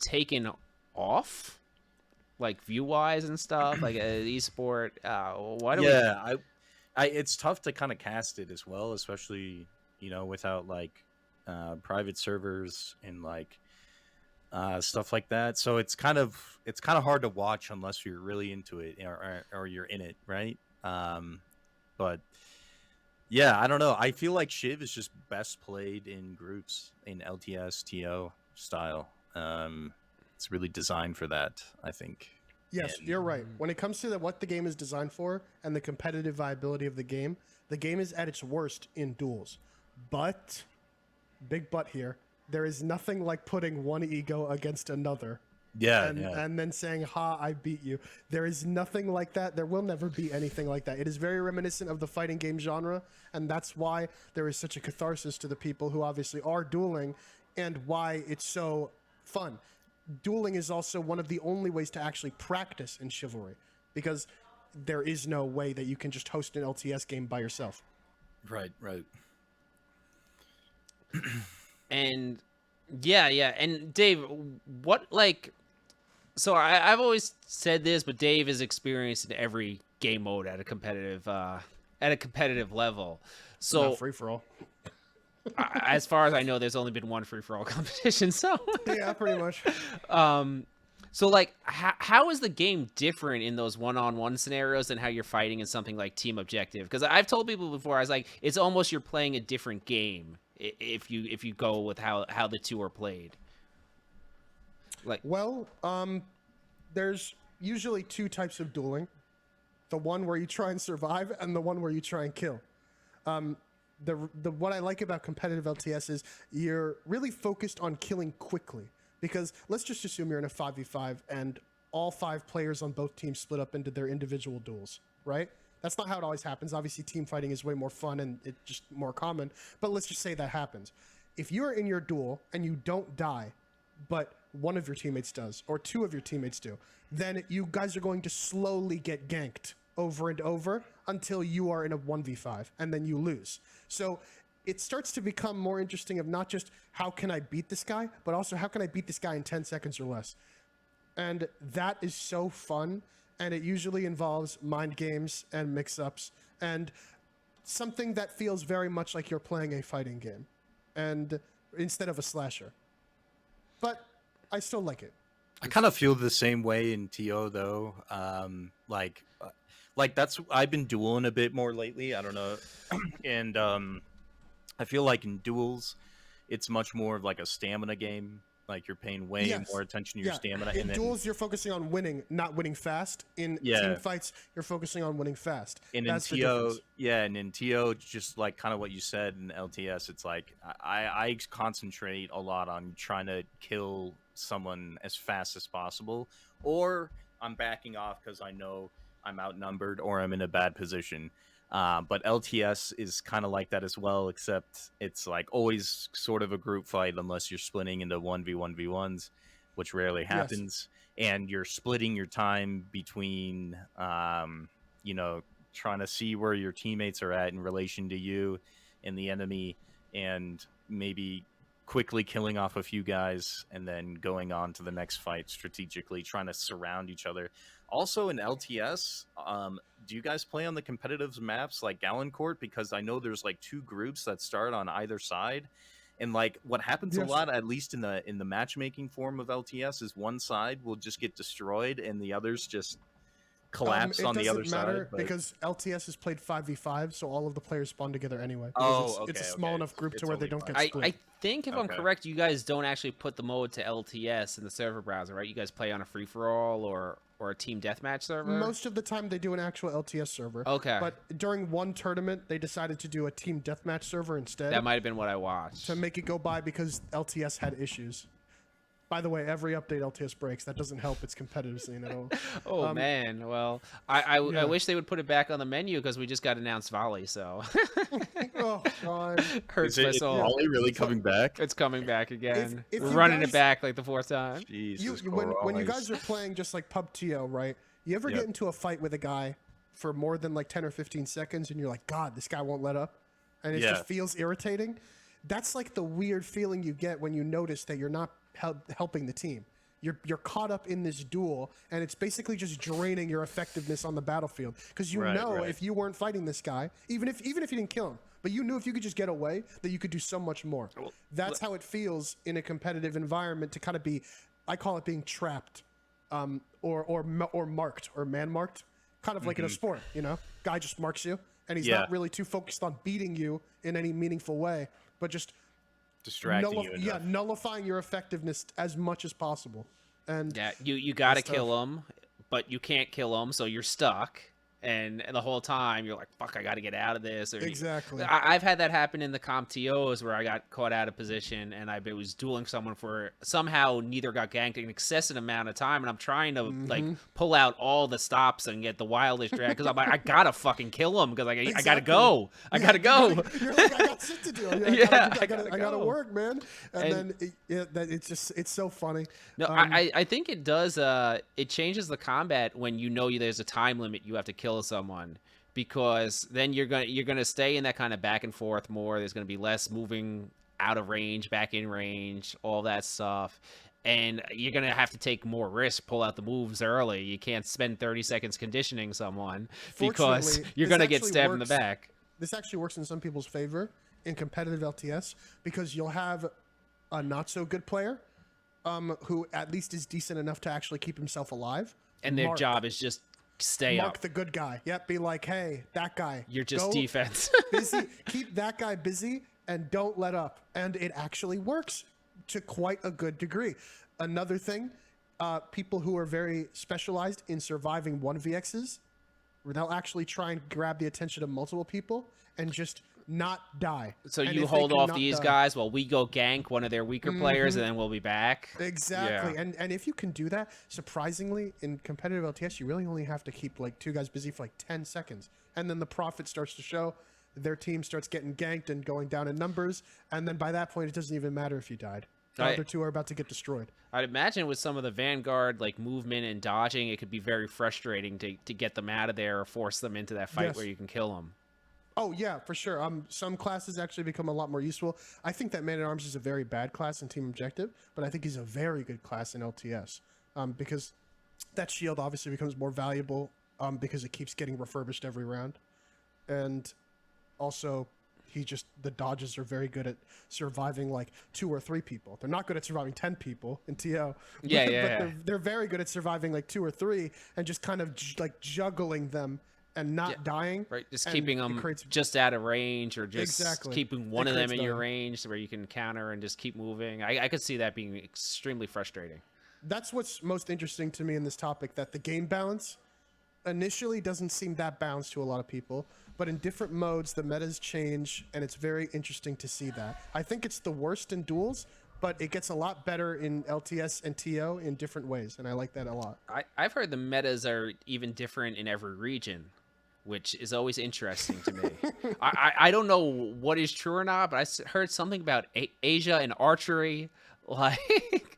taken off, like view wise and stuff, like esport. Why do it's tough to kind of cast it as well, especially without like private servers and like stuff like that. So it's kind of hard to watch unless you're really into it or you're in it, right? But yeah, I don't know. I feel like Chiv is just best played in groups in LTS TO style. It's really designed for that, I think. Yes, you're right. When it comes to what the game is designed for and the competitive viability of the game is at its worst in duels. But, big but here, there is nothing like putting one ego against another. And then saying, ha, I beat you. There is nothing like that. There will never be anything like that. It is very reminiscent of the fighting game genre, and that's why there is such a catharsis to the people who obviously are dueling, and why it's so fun. Dueling is also one of the only ways to actually practice in Chivalry, because there is no way that you can just host an LTS game by yourself. Right. And and Dave, what so I've always said this, but Dave is experienced in every game mode at a competitive level. So Not free for all. as far as I know, there's only been one free for all competition. So Yeah, pretty much. So like how is the game different in those one-on-one scenarios than how you're fighting in something like Team Objective? Because I've told people before, I was like, it's almost you're playing a different game if you go with how the two are played. Like, well, there's usually two types of dueling: the one where you try and survive, and the one where you try and kill. The what I like about competitive LTS is you're really focused on killing quickly, because let's just assume you're in a 5v5 and all 5 players on both teams split up into their individual duels, right? That's not how it always happens. Obviously, team fighting is way more fun and it's just more common. But let's just say that happens. If you're in your duel and you don't die, but one of your teammates does, or two of your teammates do, then you guys are going to slowly get ganked over and over until you are in a 1v5, and then you lose. So it starts to become more interesting of not just how can I beat this guy, but also how can I beat this guy in 10 seconds or less. And that is so fun, and it usually involves mind games and mix-ups, and something that feels very much like you're playing a fighting game, and instead of a slasher. But I still like it. I kind of feel the same way in TO though. Like that's I've been dueling a bit more lately. I don't know, and I feel like in duels, it's much more of like a stamina game. Like you're paying way more attention to your stamina. In duels, you're focusing on winning, not winning fast. In team fights, you're focusing on winning fast. And that's in TO, and in TO, just like kind of what you said in LTS, it's like I concentrate a lot on trying to kill someone as fast as possible, or I'm backing off because I know I'm outnumbered or I'm in a bad position. But LTS is kind of like that as well, except it's like always sort of a group fight unless you're splitting into 1v1v1s, which rarely happens. And you're splitting your time between, you know, trying to see where your teammates are at in relation to you and the enemy, and maybe quickly killing off a few guys and then going on to the next fight strategically, trying to surround each other. Also in LTS, do you guys play on the competitive maps like Gallon Court? Because I know there's like two groups that start on either side, and like what happens a lot, at least in the matchmaking form of LTS, is one side will just get destroyed and the others just collapse on the other side. Because LTS is played 5v5, so all of the players spawn together anyway. It's a small enough group to where they don't get split. I think if I'm correct, you guys don't actually put the mode to LTS in the server browser, right? You guys play on a free-for-all or a team deathmatch server? Most of the time, they do an actual LTS server. Okay. But during one tournament, they decided to do a team deathmatch server instead. That might have been what I watched. To make it go by because LTS had issues. By the way, every update LTS breaks. That doesn't help its competitive scene at all. Oh, man. Well, I wish they would put it back on the menu because we just got announced Volley, so. Oh, God. Hurts my soul. Is Volley really coming back? It's coming back again. If We're running it back like the fourth time. Jesus when you guys are playing just like PUBG, right? You ever get into a fight with a guy for more than like 10 or 15 seconds and you're like, God, this guy won't let up? And it just feels irritating? That's like the weird feeling you get when you notice that you're not helping the team. You're caught up in this duel, and it's basically just draining your effectiveness on the battlefield. Because if you weren't fighting this guy, even if you didn't kill him, but you knew if you could just get away, that you could do so much more. That's how it feels in a competitive environment to kind of be, I call it being trapped, or marked, or man-marked, kind of like in a sport, you know? Guy just marks you, and he's not really too focused on beating you in any meaningful way, but just distracting you. Nullifying your effectiveness as much as possible. And you got to kill him, but you can't kill him, so you're stuck. And the whole time you're like, fuck, I got to get out of this. Exactly. I've had that happen in the CompTOs where I got caught out of position and I was dueling someone for somehow neither got ganked an excessive amount of time. And I'm trying to like pull out all the stops and get the wildest drag because I'm like, I got to fucking kill him because I got to go. I got to go. You're like, I got shit to do. I got to work, man. And then it's so funny. No, I think it does. It changes the combat when you know there's a time limit you have to kill someone, because then you're gonna stay in that kind of back and forth more. There's gonna be less moving out of range, back in range, all that stuff, and you're gonna have to take more risk, pull out the moves early. You can't spend 30 seconds conditioning someone because you're gonna get stabbed in the back. This actually works in some people's favor in competitive LTS because you'll have a not so good player who at least is decent enough to actually keep himself alive, and their job is just stay mark up. The good guy. Yep, be like, hey, that guy. You're just defense. Busy. Keep that guy busy and don't let up. And it actually works to quite a good degree. Another thing, people who are very specialized in surviving 1vx's, they'll actually try and grab the attention of multiple people and just not die. So you hold off these guys while we go gank one of their weaker players, and then we'll be back. Exactly. Yeah. And if you can do that, surprisingly, in competitive LTS, you really only have to keep like two guys busy for like 10 seconds. and then the profit starts to show. Their team starts getting ganked and going down in numbers, and then by that point, it doesn't even matter if you died. The other two are about to get destroyed. I'd imagine with some of the Vanguard like movement and dodging, it could be very frustrating to get them out of there or force them into that fight where you can kill them. Oh yeah, for sure. Some classes actually become a lot more useful. I think that Man-at-Arms is a very bad class in Team Objective, but I think he's a very good class in LTS because that shield obviously becomes more valuable because it keeps getting refurbished every round, and also the dodges are very good at surviving like 2 or 3 people. They're not good at surviving 10 people in TO. But they're very good at surviving like 2 or 3 and just kind of like juggling them and not dying. Right, just keeping them just out of range, or just keeping one of them in your range where you can counter and just keep moving. I could see that being extremely frustrating. That's what's most interesting to me in this topic, that the game balance initially doesn't seem that balanced to a lot of people, but in different modes, the metas change, and it's very interesting to see that. I think it's the worst in duels, but it gets a lot better in LTS and TO in different ways, and I like that a lot. I've heard the metas are even different in every region, which is always interesting to me. I don't know what is true or not, but I heard something about Asia and Archery. Like,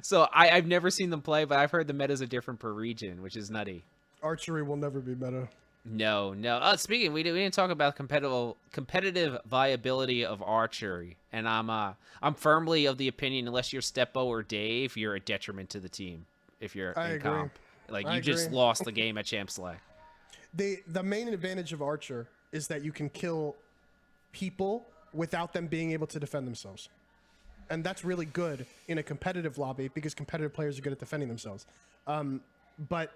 so I've never seen them play, but I've heard the metas are different per region, which is nutty. Archery will never be meta. No. Speaking, we didn't talk about competitive viability of Archery, and I'm firmly of the opinion, unless you're Steppo or Dave, you're a detriment to the team. If you're in comp, like you just lost the game at Champ Select. The main advantage of Archer is that you can kill people without them being able to defend themselves, and that's really good in a competitive lobby because competitive players are good at defending themselves. But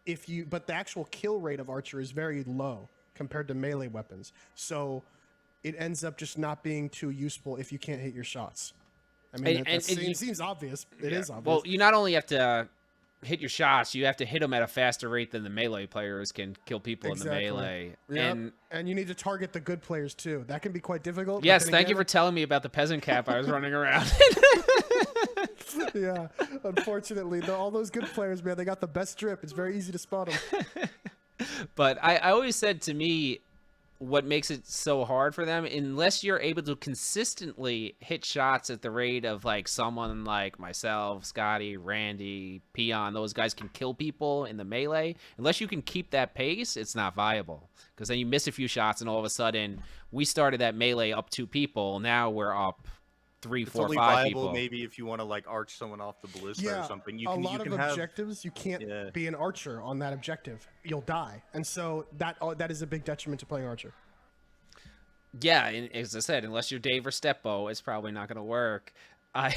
the actual kill rate of Archer is very low compared to melee weapons, so it ends up just not being too useful if you can't hit your shots. I mean, it seems obvious. It is obvious. Well, you not only have to hit your shots, you have to hit them at a faster rate than the melee players can kill people in the melee. Yep. And you need to target the good players too. That can be quite difficult. Yes, thank you for telling me about the peasant cap I was running around. Yeah, unfortunately, all those good players, man, they got the best drip. It's very easy to spot them. But I always said, to me, what makes it so hard for them, unless you're able to consistently hit shots at the rate of like someone like myself, Scotty, Randy, Peon, those guys can kill people in the melee. Unless you can keep that pace, it's not viable, because then you miss a few shots and all of a sudden we started that melee up 2 people. Now we're up 3, 4, 5 people. Maybe if you want to like arch someone off the ballista or something. A lot of objectives, you can't be an archer on that objective. You'll die, and so that is a big detriment to playing Archer. Yeah, and as I said, unless you're Dave or Steppo, it's probably not going to work. I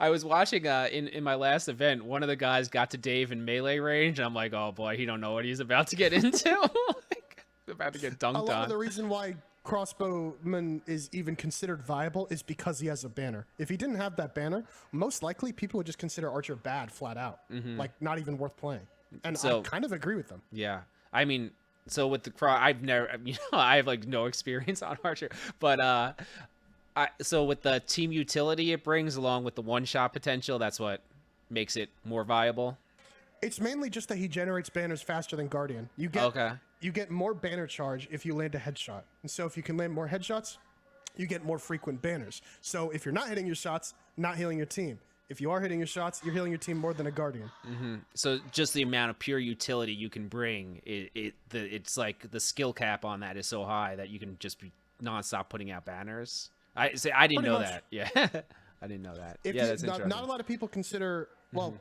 was watching in my last event, one of the guys got to Dave in melee range. And I'm like, oh boy, he don't know what he's about to get into. Like, about to get dunked on. A lot of the reason why Crossbowman is even considered viable is because he has a banner. If he didn't have that banner, most likely people would just consider Archer bad flat out, like not even worth playing. And I kind of agree with them. Yeah, I mean, so with the I've never, I have like no experience on Archer, but so with the team utility it brings along with the one-shot potential, that's what makes it more viable. It's mainly just that he generates banners faster than Guardian. You get more banner charge if you land a headshot. And so if you can land more headshots, you get more frequent banners. So if you're not hitting your shots, not healing your team. If you are hitting your shots, you're healing your team more than a Guardian. So just the amount of pure utility you can bring, it's like the skill cap on that is so high that you can just be nonstop putting out banners. I didn't know that. Yeah, I didn't know that. That's interesting. Not a lot of people consider, well,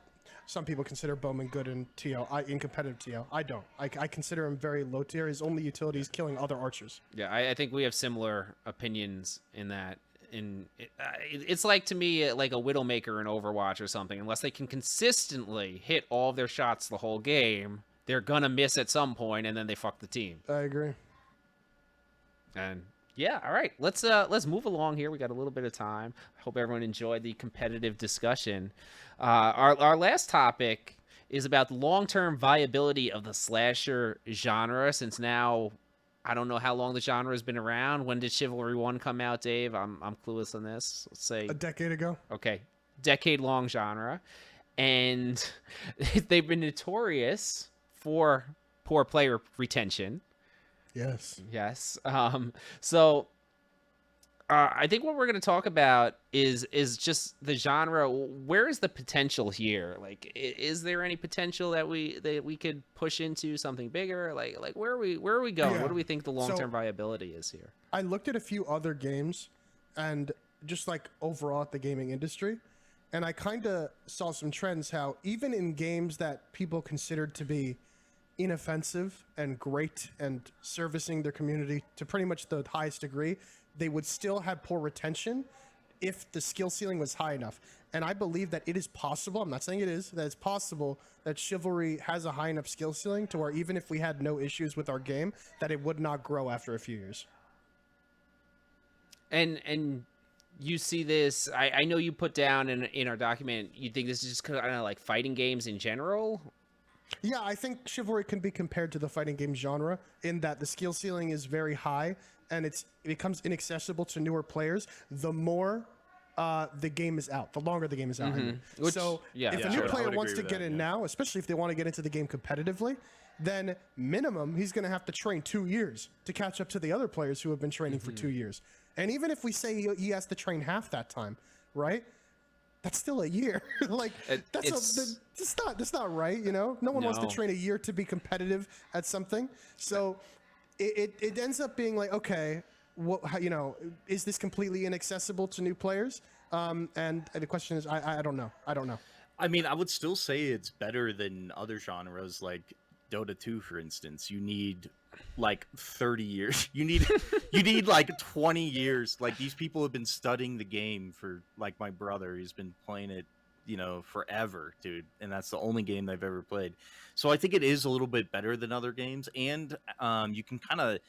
some people consider Bowman good in TL, in competitive TL. I don't. I consider him very low tier. His only utility is killing other archers. Yeah, I think we have similar opinions in that. It's like, to me, like a Widowmaker in Overwatch or something. Unless they can consistently hit all of their shots the whole game, they're gonna miss at some point, and then they fuck the team. I agree. And yeah, all right, let's move along here. We got a little bit of time. I hope everyone enjoyed the competitive discussion. Our last topic is about the long-term viability of the slasher genre. Since now, I don't know how long the genre has been around. When did Chivalry 1 come out, Dave? I'm clueless on this. Let's say a decade ago. Okay, decade-long genre, and they've been notorious for poor player retention. Yes. Yes. So I think what we're going to talk about is just the genre. Where is the potential here? Like, is there any potential that we could push into something bigger? Like where are we going? Yeah. What do we think the long term So- viability is here? I looked at a few other games and just like overall at the gaming industry, and I kind of saw some trends how even in games that people considered to be inoffensive and great and servicing their community to pretty much the highest degree, they would still have poor retention if the skill ceiling was high enough. And I believe that it is possible, I'm not saying it is, that it's possible that Chivalry has a high enough skill ceiling to where even if we had no issues with our game, that it would not grow after a few years. And you see this. I know you put down in our document. You think this is just kind of like fighting games in general. Yeah, I think Chivalry can be compared to the fighting game genre in that the skill ceiling is very high and it becomes inaccessible to newer players the more the game is out, the longer the game is out. I mean. Which- So yeah, if yeah, a new sure. I player would wants to agree with get that, in yeah. now, especially if they want to get into the game competitively, then minimum he's going to have to train 2 years to catch up to the other players who have been training for 2 years. And even if we say he has to train half that time, right? That's still a year. Like that's not right, you know? No one wants to No. train a year to be competitive at something. So it ends up being like, okay, you know, is this completely inaccessible to new players? And the question is, I don't know. I don't know. I mean, I would still say it's better than other genres like Dota 2, for instance. You need like 30 years. You need like 20 years. Like these people have been studying the game for like my brother. He's been playing it, you know, forever, dude. And that's the only game they've ever played. So I think it is a little bit better than other games. And you can kind of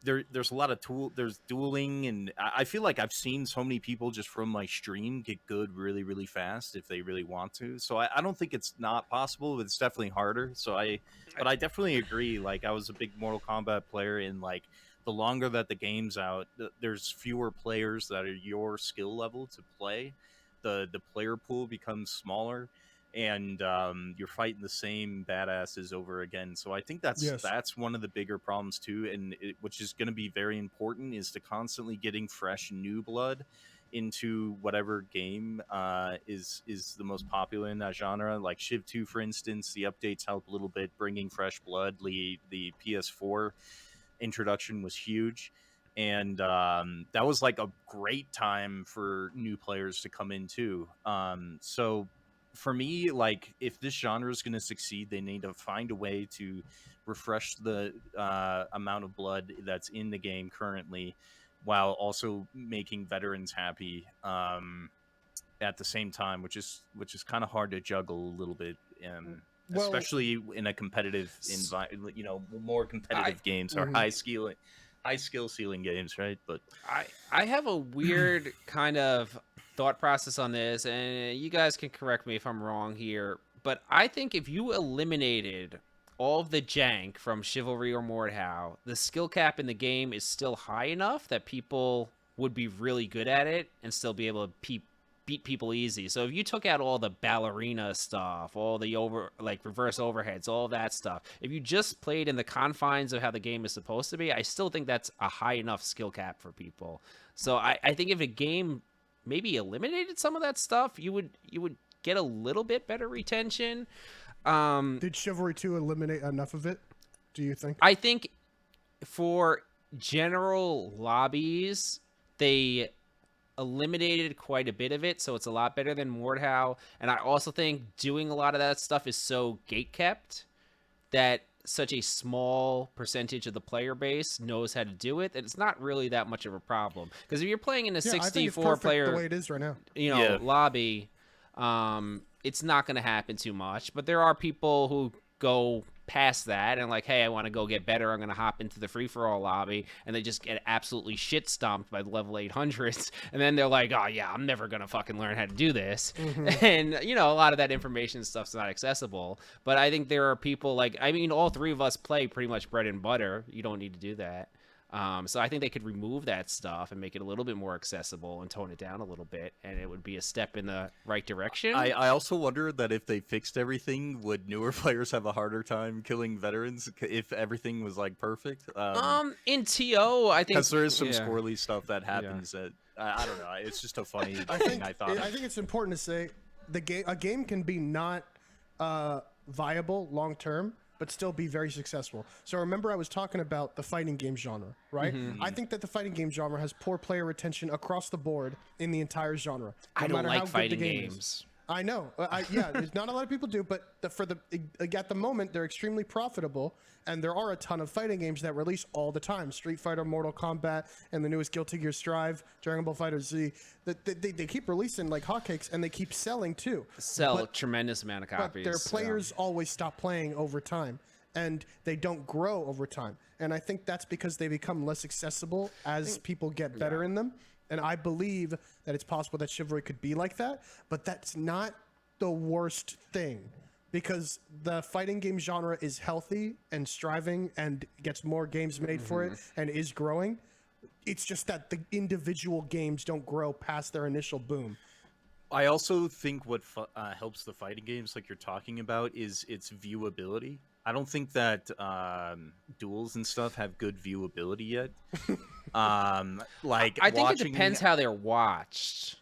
there's a lot of there's dueling, and I feel like I've seen so many people just from my stream get good really, really fast if they really want to. So I don't think it's not possible, but it's definitely harder. But I definitely agree. Like I was a big Mortal Kombat player, and like the longer that the game's out, there's fewer players that are your skill level to play. The player pool becomes smaller, and you're fighting the same badasses over again. So I think that's one of the bigger problems too, and which is going to be very important, is to constantly getting fresh new blood into whatever game is the most popular in that genre. Like Chiv 2, for instance, the updates help a little bit, bringing fresh blood. The PS4 introduction was huge. And that was like a great time for new players to come in too. So for me, like if this genre is going to succeed, they need to find a way to refresh the amount of blood that's in the game currently, while also making veterans happy at the same time, which is kind of hard to juggle a little bit, Well- especially in a competitive environment. You know, more competitive games are high skill ceiling games, right? But I have a weird kind of thought process on this, and you guys can correct me if I'm wrong here, but I think if you eliminated all of the jank from Chivalry or Mordhau, the skill cap in the game is still high enough that people would be really good at it and still be able to beat people easy. So if you took out all the ballerina stuff, all the reverse overheads, all that stuff, if you just played in the confines of how the game is supposed to be, I still think that's a high enough skill cap for people. So I think if a game maybe eliminated some of that stuff, you would get a little bit better retention. Did Chivalry 2 eliminate enough of it, do you think? I think for general lobbies, they eliminated quite a bit of it, so it's a lot better than Mordhau. And I also think doing a lot of that stuff is so gatekept that such a small percentage of the player base knows how to do it that it's not really that much of a problem. Because if you're playing in a I think it's 64 perfect player the way it is right now. Yeah. lobby, it's not going to happen too much. But there are people who go past that and like, hey, I want to go get better, I'm going to hop into the free-for-all lobby, and they just get absolutely shit stomped by the level 800s, and then they're like, oh yeah, I'm never going to fucking learn how to do this. And you know, a lot of that information and stuff's not accessible. But I think there are people like, I mean, all three of us play pretty much bread and butter. You don't need to do that. So I think they could remove that stuff and make it a little bit more accessible and tone it down a little bit, and it would be a step in the right direction. I also wonder that if they fixed everything, would newer players have a harder time killing veterans if everything was like perfect? In TO, I think Because there is some squirrely stuff that happens that I don't know. It's just a funny I thing think I thought. I think it's important to say a game can be not viable long term, but still be very successful. So remember, I was talking about the fighting game genre, right? I think that the fighting game genre has poor player retention across the board in the entire genre. No I don't matter how like good the fighting game is. games. I know. There's not a lot of people do, but at the moment they're extremely profitable, and there are a ton of fighting games that release all the time. Street Fighter, Mortal Kombat, and the newest Guilty Gear Strive, Dragon Ball FighterZ. They keep releasing like hotcakes, and they keep selling too. Sell a tremendous amount of But copies. their players always stop playing over time, and they don't grow over time. And I think that's because they become less accessible as people get better in them. And I believe that it's possible that Chivalry could be like that, but that's not the worst thing, because the fighting game genre is healthy and striving and gets more games made for it and is growing. It's just that the individual games don't grow past their initial boom. I also think what helps the fighting games, like you're talking about, is its viewability. I don't think that duels and stuff have good viewability yet. Like I think watching... it depends how they're watched.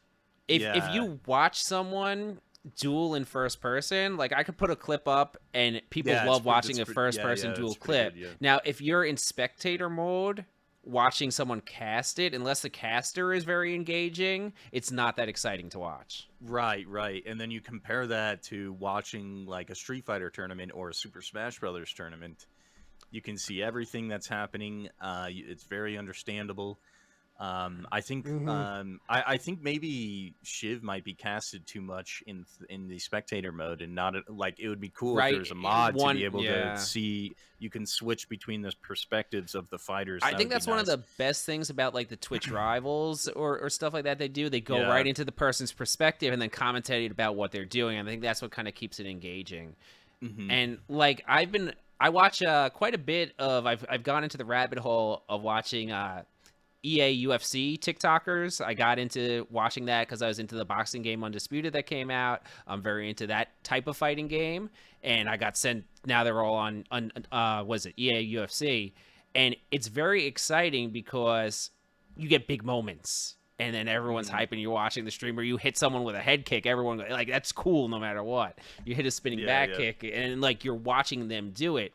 If you watch someone duel in first person, like I could put a clip up and people love watching a first person duel clip. Good, yeah. Now, if you're in spectator mode, watching someone cast it, unless the caster is very engaging, it's not that exciting to watch. Right. And then you compare that to watching like a Street Fighter tournament or a Super Smash Brothers tournament. You can see everything that's happening. It's very understandable. I think I think maybe Chiv might be casted too much in the spectator mode, and not like it would be cool if there's a mod to be able to see. You can switch between the perspectives of the fighters. I think that's one of the best things about like the Twitch rivals or stuff like that. They go right into the person's perspective and then commentate about what they're doing. I think that's what kind of keeps it engaging. And like I watch quite a bit of. I've gone into the rabbit hole of watching EA UFC TikTokers. I got into watching that because I was into the boxing game Undisputed that came out. I'm very into that type of fighting game, and I got sent. Now they're all on was it EA UFC, and it's very exciting because you get big moments, and then everyone's hyping. You're watching the stream, or you hit someone with a head kick. Everyone like that's cool no matter what. You hit a spinning back kick, and like you're watching them do it.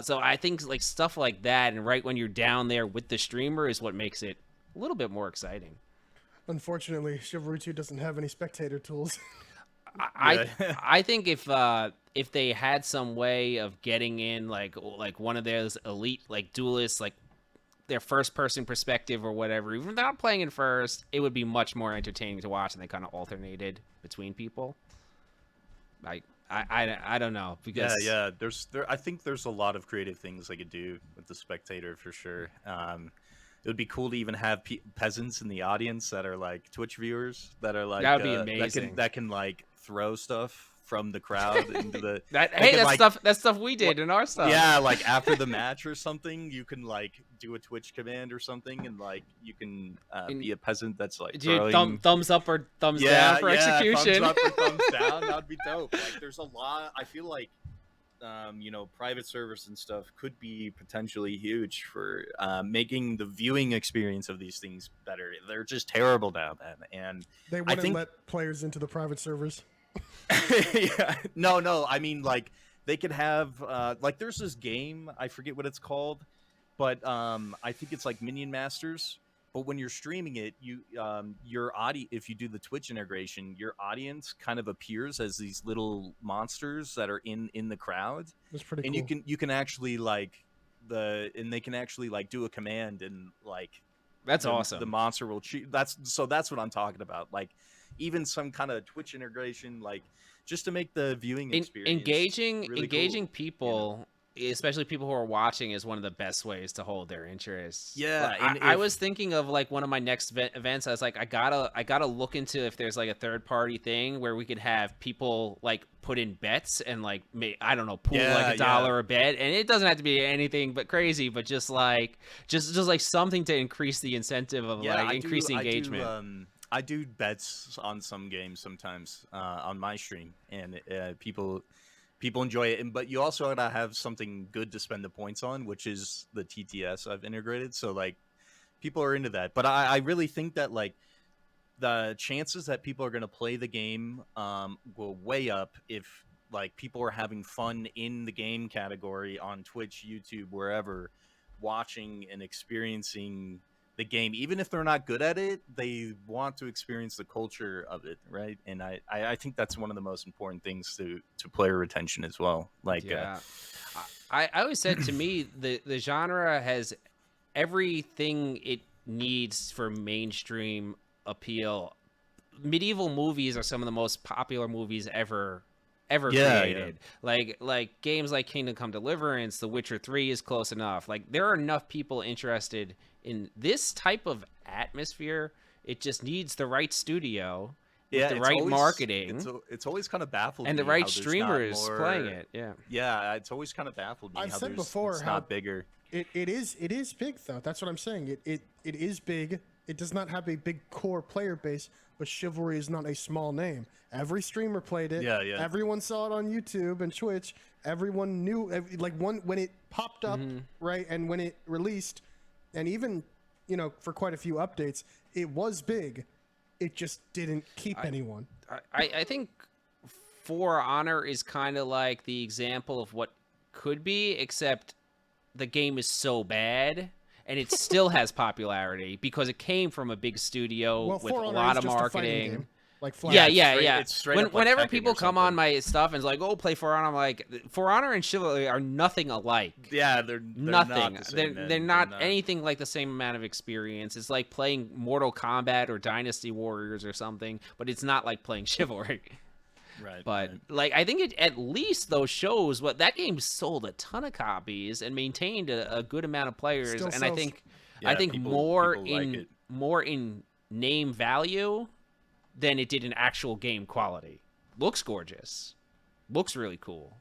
So I think like stuff like that, and right when you're down there with the streamer is what makes it a little bit more exciting. Unfortunately, Chivalry 2 doesn't have any spectator tools. I think if they had some way of getting in like one of those elite like duelists, like their first person perspective or whatever, even without playing in first, it would be much more entertaining to watch, and they kind of alternated between people. I don't know, because I think there's a lot of creative things they could do with the spectator for sure. It would be cool to even have peasants in the audience that are like Twitch viewers that are like that would be amazing. That can like throw stuff from the crowd into the that's stuff we did in our stuff. Yeah, like after the match or something, you can like do a Twitch command or something, and like you can be a peasant that's like throwing... thumbs up or thumbs down for execution. Thumbs up or thumbs down. That'd be dope. Like there's a lot. I feel like private servers and stuff could be potentially huge for making the viewing experience of these things better. They're just terrible now, man, and they wouldn't let players into the private servers. No. I mean, like they could have like there's this game, I forget what it's called, but I think it's like Minion Masters. But when you're streaming it, your audience, if you do the Twitch integration, your audience kind of appears as these little monsters that are in the crowd. That's pretty cool. And you can actually they can actually like do a command, and like that's awesome. The monster will that's what I'm talking about. Like even some kind of Twitch integration, like just to make the viewing experience engaging really engaging cool, people especially people who are watching, is one of the best ways to hold their interest. Yeah, and I was thinking of like one of my next events. I was like, I gotta look into if there's like a third party thing where we could have people like put in bets and like I don't know, pool like $1 a bet, and it doesn't have to be anything but crazy, but just like something to increase the incentive of like increase the engagement. I do bets on some games sometimes on my stream, and people enjoy it. But you also gotta have something good to spend the points on, which is the TTS I've integrated. So like people are into that. But I really think that like the chances that people are gonna play the game will way up if like people are having fun in the game category on Twitch, YouTube, wherever, watching and experiencing the game. Even if they're not good at it, they want to experience the culture of it, right? And I think that's one of the most important things to player retention as well. Like I always said, to me, the genre has everything it needs for mainstream appeal. Medieval movies are some of the most popular movies ever created. Like games like Kingdom Come Deliverance, The Witcher 3 is close enough. Like there are enough people interested in this type of atmosphere. It just needs the right studio, with the right marketing. It's always kind of baffled and me the right how streamers playing it. Yeah, it's always kind of baffled me. I've how said before it's how not bigger. It is big though. That's what I'm saying. It is big. It does not have a big core player base, but Chivalry is not a small name. Every streamer played it. Yeah. Everyone saw it on YouTube and Twitch. Everyone knew, like when it popped up, right, and when it released, and even for quite a few updates, it was big. It just didn't keep anyone. I think For Honor is kind of like the example of what could be, except the game is so bad. And it still has popularity because it came from a big studio with a lot of marketing. Like Whenever people come on my stuff and it's like, "Oh, play For Honor," I'm like, For Honor and Chivalry are nothing alike. Yeah, they're nothing. Not the same, they're not anything like the same amount of experience. It's like playing Mortal Kombat or Dynasty Warriors or something, but it's not like playing Chivalry. Right. But like, I think it at least though shows what that game sold a ton of copies and maintained a good amount of players. Still and sells. I think more like in name value than it did in actual game quality. Looks gorgeous, looks really cool.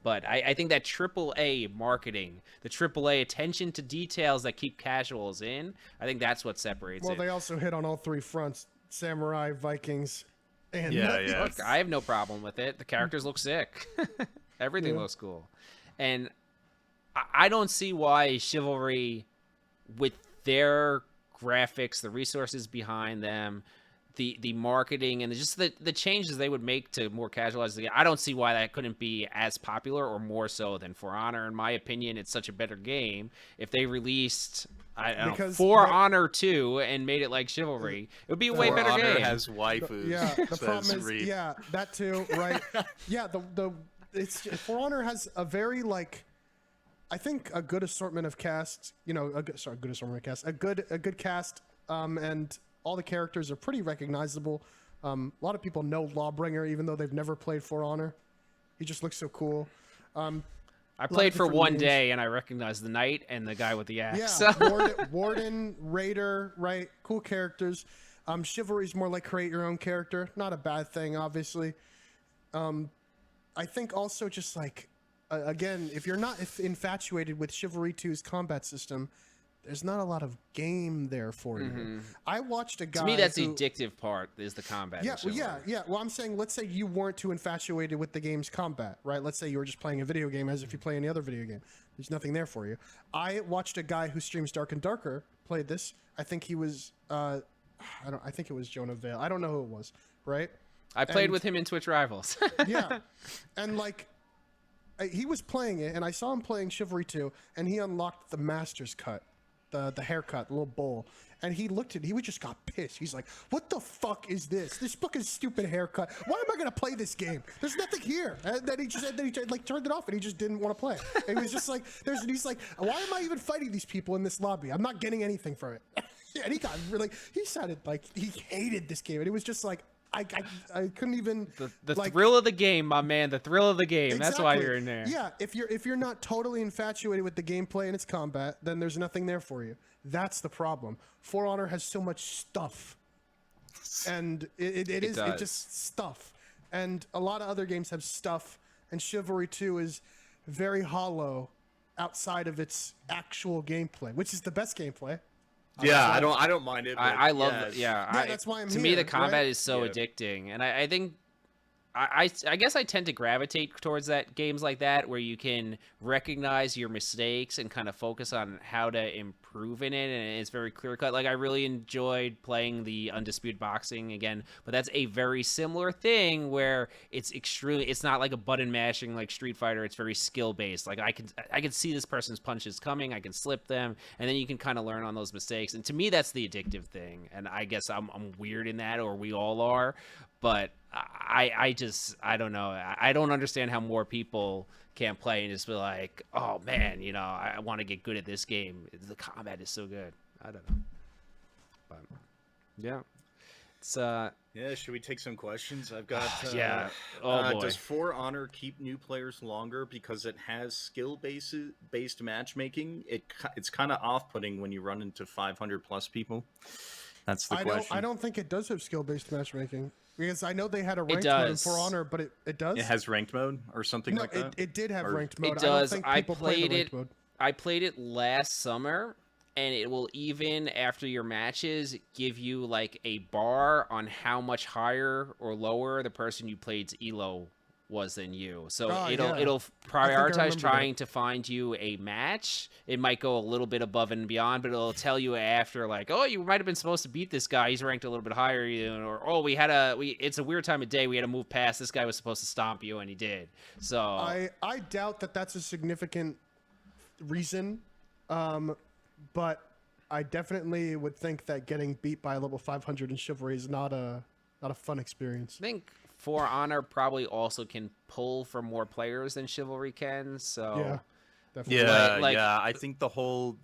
But I think that AAA marketing, the AAA attention to details that keep casuals in, I think that's what separates it. Well, they also hit on all three fronts: Samurai, Vikings. And Look, I have no problem with it. The characters look sick. Everything looks cool. And I don't see why Chivalry, with their graphics, the resources behind them, the marketing, and just the changes they would make to more casualize the game, I don't see why that couldn't be as popular or more so than For Honor. In my opinion, it's such a better game. If they released... I don't know, For Honor 2 and made it like Chivalry, it would be a way better Honor game. has waifus. Yeah, the problem is, that too, right? For Honor has a very I think a good assortment of casts. A good assortment of casts, a good cast, and all the characters are pretty recognizable. A lot of people know Lawbringer, even though they've never played For Honor. He just looks so cool. I played for one day and I recognized the knight and the guy with the axe. Yeah, Warden, Raider, right? Cool characters. Chivalry's more like create your own character. Not a bad thing, obviously. I think also just again, if you're not infatuated with Chivalry 2's combat system, there's not a lot of game there for you. I watched a guy. To me, that's the addictive part, is the combat. Yeah. Well, I'm saying, let's say you weren't too infatuated with the game's combat, right? Let's say you were just playing a video game as if you play any other video game. There's nothing there for you. I watched a guy who streams Dark and Darker played this. I think he was, I think it was Jonah Vale. I don't know who it was, right? I played with him in Twitch Rivals. Yeah, and he was playing it, and I saw him playing Chivalry 2, and he unlocked the Master's Cut. The haircut, the little bowl, and he looked at it. He just got pissed. He's like, "What the fuck is this? This fucking stupid haircut. Why am I gonna play this game? There's nothing here." And then he turned it off, and he just didn't want to play. And he was just like, he's like, "Why am I even fighting these people in this lobby? I'm not getting anything from it." And he got really. He sounded like he hated this game, and it was just like, I couldn't even The like, thrill of the game, my man. The thrill of the game. That's why exactly. you're in there. Yeah, if you're not totally infatuated with the gameplay and its combat, then there's nothing there for you. That's the problem. For Honor has so much stuff, and it's just stuff. And a lot of other games have stuff, and Chivalry 2 is very hollow outside of its actual gameplay, which is the best gameplay. Yeah, I don't mind it. I love it. Yeah, that's why I'm to here. me, the combat right? is so addicting, and I think I guess I tend to gravitate towards that games like that where you can recognize your mistakes and kind of focus on how to improve in it, and it's very clear cut. Like I really enjoyed playing the Undisputed Boxing again, but that's a very similar thing where it's not like a button mashing like Street Fighter. It's very skill based. Like I can see this person's punches coming, I can slip them, and then you can kind of learn on those mistakes. And to me, that's the addictive thing. And I guess I'm weird in that, or we all are. But I don't know. I don't understand how more people can't play and just be like, oh man, I want to get good at this game. The combat is so good. I don't know. But yeah, it's Yeah, should we take some questions? I've got yeah. Oh boy. Does For Honor keep new players longer because it has skill-based matchmaking? It's kind of off-putting when you run into 500 plus people. That's the question. I don't think it does have skill-based matchmaking. Because I know they had a ranked mode in For Honor, but it does? It has ranked mode or something like that? It did have ranked mode. It does. I played it. I played it last summer, and it will even, after your matches, give you like a bar on how much higher or lower the person you played's elo was than you. So it'll prioritize trying to find you a match. It might go a little bit above and beyond, but it'll tell you after, like, oh, you might have been supposed to beat this guy. He's ranked a little bit higher, or oh, it's a weird time of day. We had to move past. This guy was supposed to stomp you, and he did. So I doubt that that's a significant reason, but I definitely would think that getting beat by a level 500 in Chivalry is not a fun experience. I think For Honor probably also can pull for more players than Chivalry can. So yeah, definitely. Yeah, I think the whole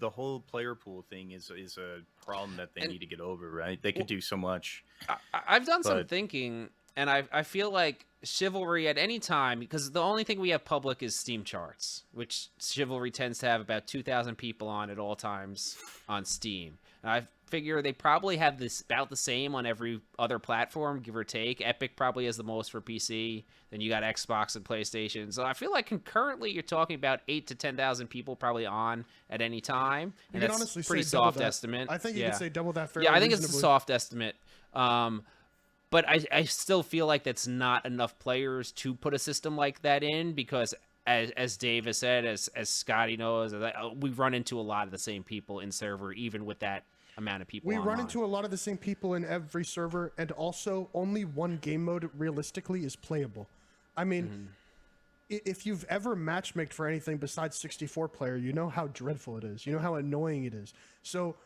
player pool thing is a problem that they need to get over. Right? They could do so much. I've done some thinking, and I feel like Chivalry at any time, because the only thing we have public is Steam charts, which Chivalry tends to have about 2,000 people on at all times on Steam. And I figure they probably have this about the same on every other platform, give or take. Epic probably has the most for PC. Then you got Xbox and PlayStation. So I feel like concurrently you're talking about 8,000 to 10,000 people probably on at any time. And you that's honestly pretty soft estimate. I think you could say double that fairly Yeah, I think reasonably. it's a soft estimate. But I still feel like that's not enough players to put a system like that in, because as Dave has said, as Scotty knows, we run into a lot of the same people in server, even with that amount of people. We online. run into a lot of the same people in every server, and also only one game mode realistically is playable. I mean, if you've ever matchmaked for anything besides 64 player, you know how dreadful it is. You know how annoying it is. So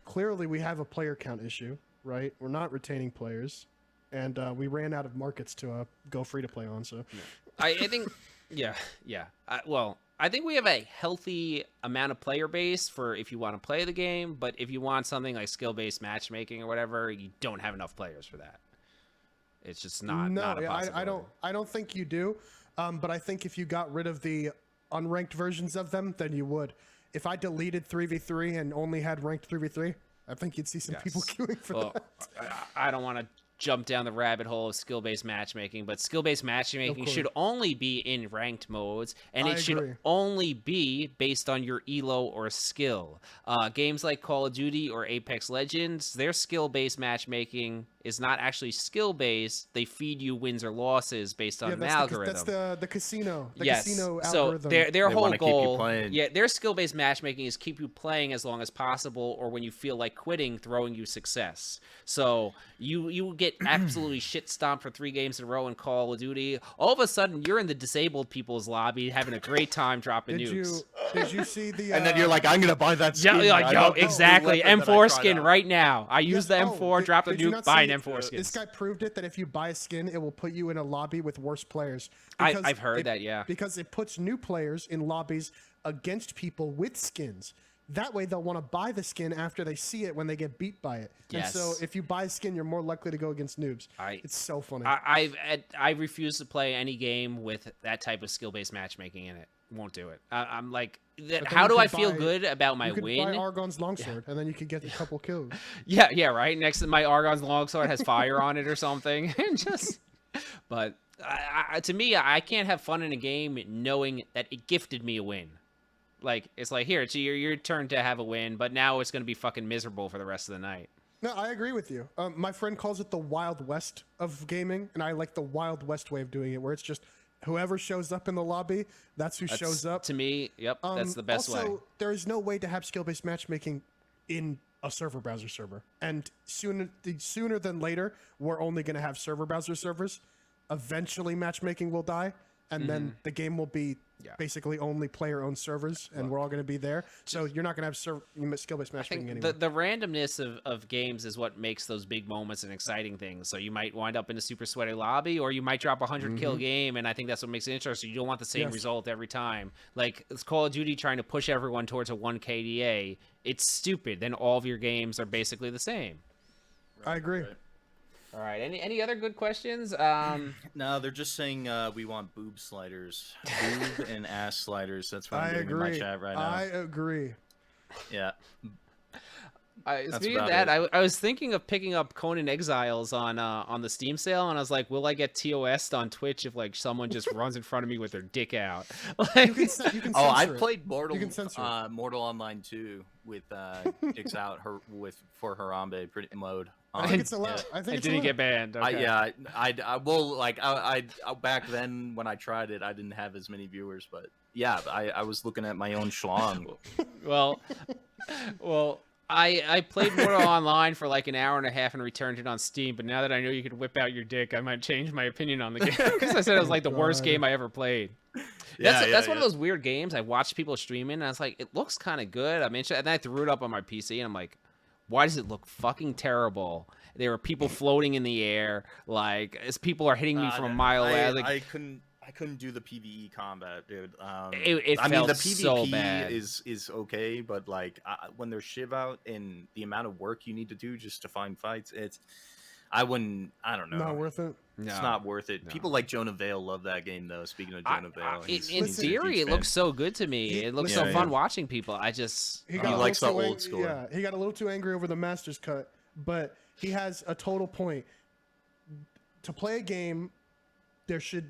clearly we have a player count issue, right? We're not retaining players, and we ran out of markets to go free to play on. So I think, yeah. I think we have a healthy amount of player base for if you want to play the game, but if you want something like skill-based matchmaking or whatever, you don't have enough players for that. It's just not. Not a possibility. I don't think you do. But I think if you got rid of the unranked versions of them, then you would. If I deleted 3v3 and only had ranked 3v3, I think you'd see some people queuing for that. I don't want to jump down the rabbit hole of skill-based matchmaking, but skill-based matchmaking should only be in ranked modes, and it should only be based on your elo or skill. Games like Call of Duty or Apex Legends, their skill-based matchmaking is not actually skill-based. They feed you wins or losses based on an algorithm. That's the casino. Casino algorithm. So their whole goal, keep their skill-based matchmaking is keep you playing as long as possible, or when you feel like quitting, throwing you success. So you get absolutely shit stomped for 3 games in a row in Call of Duty. All of a sudden, you're in the disabled people's lobby having a great time dropping nukes. Did you see the? And then you're like, I'm gonna buy that skin. Exactly. M4 skin right now. I use the M4, drop the nuke, buy an M4 skin. This guy proved it that if you buy a skin, it will put you in a lobby with worse players. I've heard that, yeah. Because it puts new players in lobbies against people with skins. That way, they'll want to buy the skin after they see it when they get beat by it. Yes. And so, if you buy a skin, you're more likely to go against noobs. It's so funny. I refuse to play any game with that type of skill-based matchmaking in it. Won't do it. I'm like, how do I feel good about my you could win? buy Argon's longsword, and then you could get a couple kills. Yeah, right. Next to my Argon's longsword has fire on it or something, and just. But to me, I can't have fun in a game knowing that it gifted me a win. Like, it's like, here, it's your turn to have a win, but now it's going to be fucking miserable for the rest of the night. No, I agree with you. My friend calls it the Wild West of gaming, and I like the Wild West way of doing it, where it's just whoever shows up in the lobby, that's who shows up. To me, yep, that's the best way. Also, there is no way to have skill-based matchmaking in a server browser server. And sooner than later, we're only going to have server browser servers. Eventually, matchmaking will die, and then the game will be basically only player-owned servers, and we're all going to be there. So you're not going to have skill-based matchmaking anymore. The randomness of games is what makes those big moments and exciting things. So you might wind up in a super sweaty lobby, or you might drop a 100-kill game, and I think that's what makes it interesting. You don't want the same result every time. Like, it's Call of Duty trying to push everyone towards a 1 KDA. It's stupid. Then all of your games are basically the same. I agree. Right. All right. Any other good questions? No, they're just saying we want boob sliders, boob and ass sliders. That's what I'm doing in my chat right now. I agree. Yeah. Speaking of that, I was thinking of picking up Conan Exiles on the Steam sale, and I was like, will I get TOS'd on Twitch if like someone just runs in front of me with their dick out? Like, You can Oh, I censor it. played Mortal Mortal Online 2 with dicks out for Harambe mode. I think it's allowed. I think it it's didn't allowed. get banned. Okay. I back then when I tried it, I didn't have as many viewers, but yeah, I was looking at my own schlong. Well, I played Mortal Online for like an hour and a half and returned it on Steam, but now that I know you could whip out your dick, I might change my opinion on the game because I said it was like the worst game I ever played. That's one of those weird games I watched people streaming, and I was like, it looks kind of good. I mean, and then I threw it up on my PC, and I'm like, why does it look fucking terrible? There were people floating in the air, like as people are hitting me from a mile away. Like, I couldn't do the PvE combat, dude. It I mean, felt the PvP so bad. is okay, but like when there's Chiv out and the amount of work you need to do just to find fights, I don't know. Not worth it. No, It's not worth it. no. People like Jonah Vale love that game, though. Speaking of Jonah Vale, in theory, it looks so good to me. It looks so fun watching people. I just He likes the little too old school. Yeah, he got a little too angry over the Master's Cut, but he has a total point. To play a game,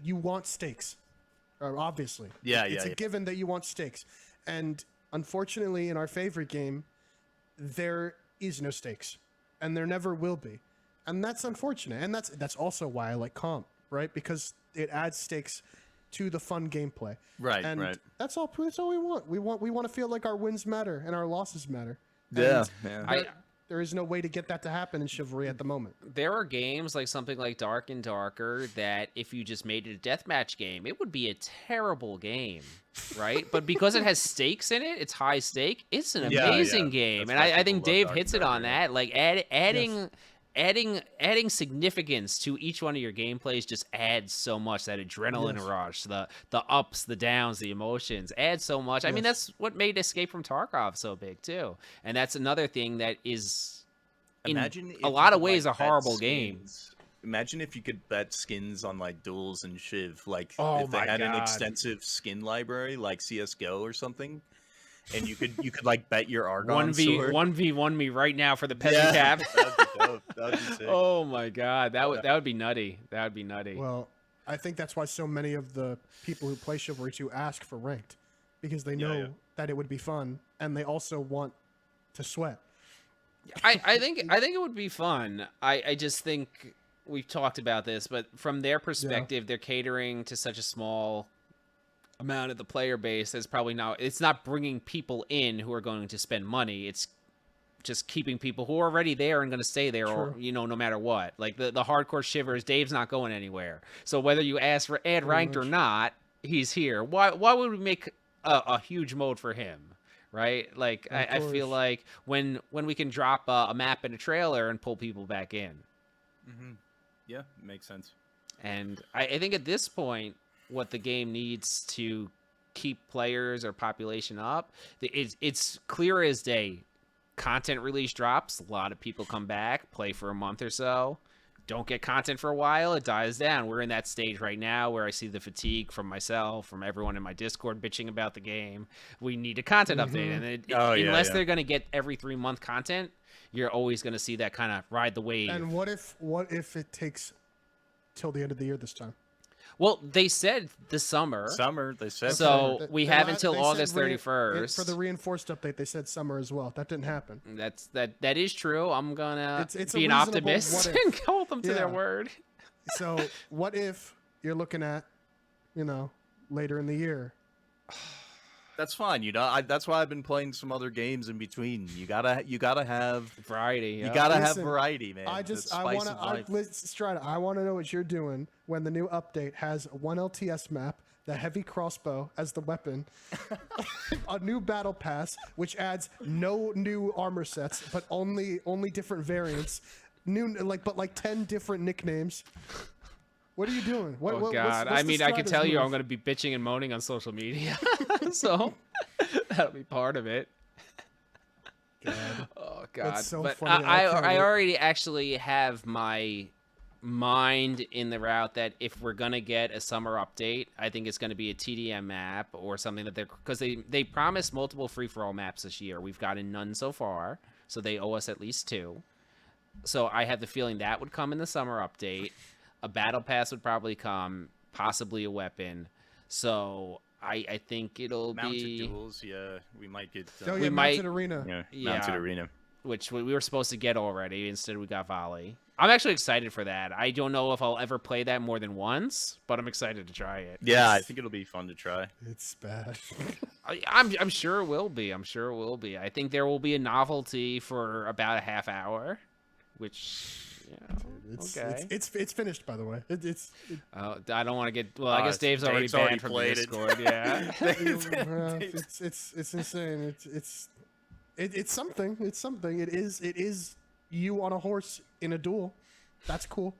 you want stakes, obviously. It's a given that you want stakes, and unfortunately, in our favorite game, there is no stakes, and there never will be. And that's unfortunate, and that's also why I like comp, right? Because it adds stakes to the fun gameplay. Right, and right. That's all we want. We want to feel like our wins matter and our losses matter. Yeah, And there is no way to get that to happen in Chivalry at the moment. There are games like something like Dark and Darker that if you just made it a deathmatch game, it would be a terrible game, right? But because it has stakes in it, it's high stake. It's an amazing game, and I think Dave hits it on that. Like adding significance to each one of your gameplays just adds so much. That adrenaline rush, the ups, the downs, the emotions adds so much. I mean, that's what made Escape from Tarkov so big too, and that's another thing that is in a lot of ways a horrible game. Imagine if you could bet skins on like duels and Chiv, like Oh if they my had an God. extensive skin library like CS:GO or something. And you could like bet your Argon sword. 1v1 me right now for the peasant cap. That'd be dope. That'd be sick. Oh my god, that would be nutty. That would be nutty. Well, I think that's why so many of the people who play Chivalry 2 ask for ranked, because they know that it would be fun, and they also want to sweat. I think it would be fun. I just think we've talked about this, but from their perspective, they're catering to such a small amount of the player base. It's not bringing people in who are going to spend money. It's just keeping people who are already there and going to stay there, or no matter what. Like the hardcore shivers, Dave's not going anywhere. So whether you ask for add ranked or not, he's here. Why would we make a huge mode for him? Right? Like I feel like when we can drop a map and a trailer and pull people back in. Mm-hmm. Yeah, makes sense. And I think at this point, what the game needs to keep players or population up. It's clear as day. Content release drops, a lot of people come back, play for a month or so, don't get content for a while, it dies down. We're in that stage right now where I see the fatigue from myself, from everyone in my Discord bitching about the game. We need a content update, and unless they're going to get every 3-month content, you're always going to see that kind of ride the wave. And what if it takes till the end of the year this time? Well, they said the summer. They said so. We have until August 31st for the reinforced update. They said summer as well. That didn't happen. That is true. I'm gonna it's be an optimist and hold them to their word. So what if you're looking at, later in the year? That's fine. That's why I've been playing some other games in between. You gotta have variety. You gotta have variety, man. I want to know what you're doing when the new update has one LTS map, the heavy crossbow as the weapon, a new battle pass which adds no new armor sets, but only different variants, but 10 different nicknames. What are you doing? Oh God! I mean, I can tell you, I'm going to be bitching and moaning on social media, so that'll be part of it. God. Oh God! That's so but funny. I already actually have my mind in the route that if we're gonna get a summer update, I think it's going to be a TDM map or something that because they promised multiple free-for-all maps this year. We've gotten none so far, so they owe us at least 2. So I have the feeling that would come in the summer update. A battle pass would probably come, possibly a weapon. So I think it'll mounted be duels. Yeah, we might get. Mounted arena. Mounted arena, which we were supposed to get already. Instead, we got volley. I'm actually excited for that. I don't know if I'll ever play that more than once, but I'm excited to try it. Yeah, I think it'll be fun to try. It's bad. I'm sure it will be. I think there will be a novelty for about a half hour, which. Yeah, it's finished, by the way. I don't want to get. Well, I guess Dave's already banned from the Discord. Yeah, it's insane. It's something. It's something. It is you on a horse in a duel. That's cool.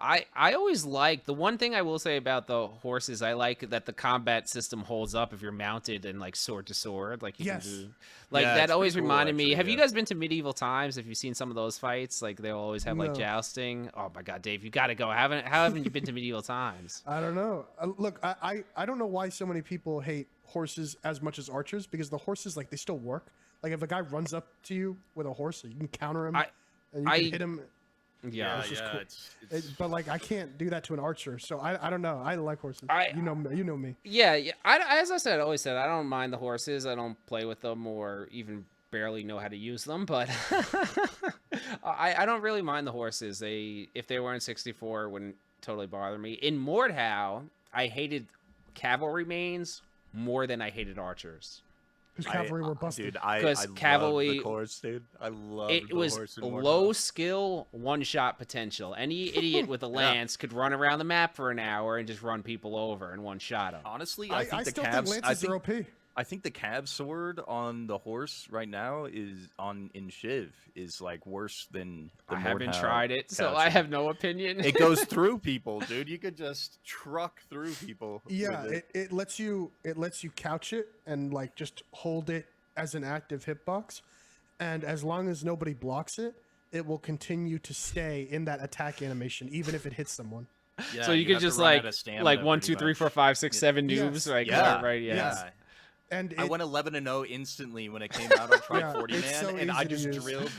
I always like the one thing I will say about the horses. I like that the combat system holds up if you're mounted and sword to sword. Like you can do, that always reminded me. Have you guys been to medieval times? Have you seen some of those fights? They'll always have jousting. Oh my God, Dave, you got to go. How haven't you been to medieval times? I don't know. Look, I don't know why so many people hate horses as much as archers, because the horses they still work. If a guy runs up to you with a horse, you can counter him and you can hit him. Yeah, cool. But I can't do that to an archer, so I don't know. I like horses. You know me. Yeah. As I always said, I don't mind the horses. I don't play with them or even barely know how to use them, but I don't really mind the horses. If they were in 64, it wouldn't totally bother me. In Mordhau, I hated cavalry mains more than I hated archers. Because cavalry were busted. Dude, I cavalry, love the horse, dude. I love it. It was low skill, one-shot potential. Any idiot with a lance could run around the map for an hour and just run people over and one-shot them. Honestly, I think think lances are OP. I think the cav sword on the horse right now in Chiv is worse than the I haven't Mordhau tried it, so couch. I have no opinion. It goes through people, dude. You could just truck through people. Yeah, with it. It lets you couch it and just hold it as an active hitbox, and as long as nobody blocks it, it will continue to stay in that attack animation even if it hits someone. Yeah, so you could just 1, 2, 3, 4, 5, 6, 7 noobs, right? Yeah. And I went 11-0 instantly when it came out on Try 40 Man, and I just drilled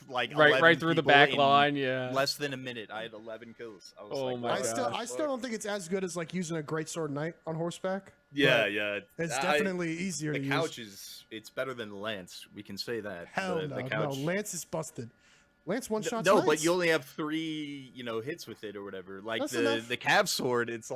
right through the back line. Yeah, less than a minute, I had 11 kills. I was my gosh. I still don't think it's as good as using a greatsword knight on horseback. Yeah. It's definitely easier to use. The couch it's better than the lance. We can say that. Hell no, the couch. no, lance is busted. Lance one shot. No, but you only have 3, hits with it or whatever. The cav sword, it's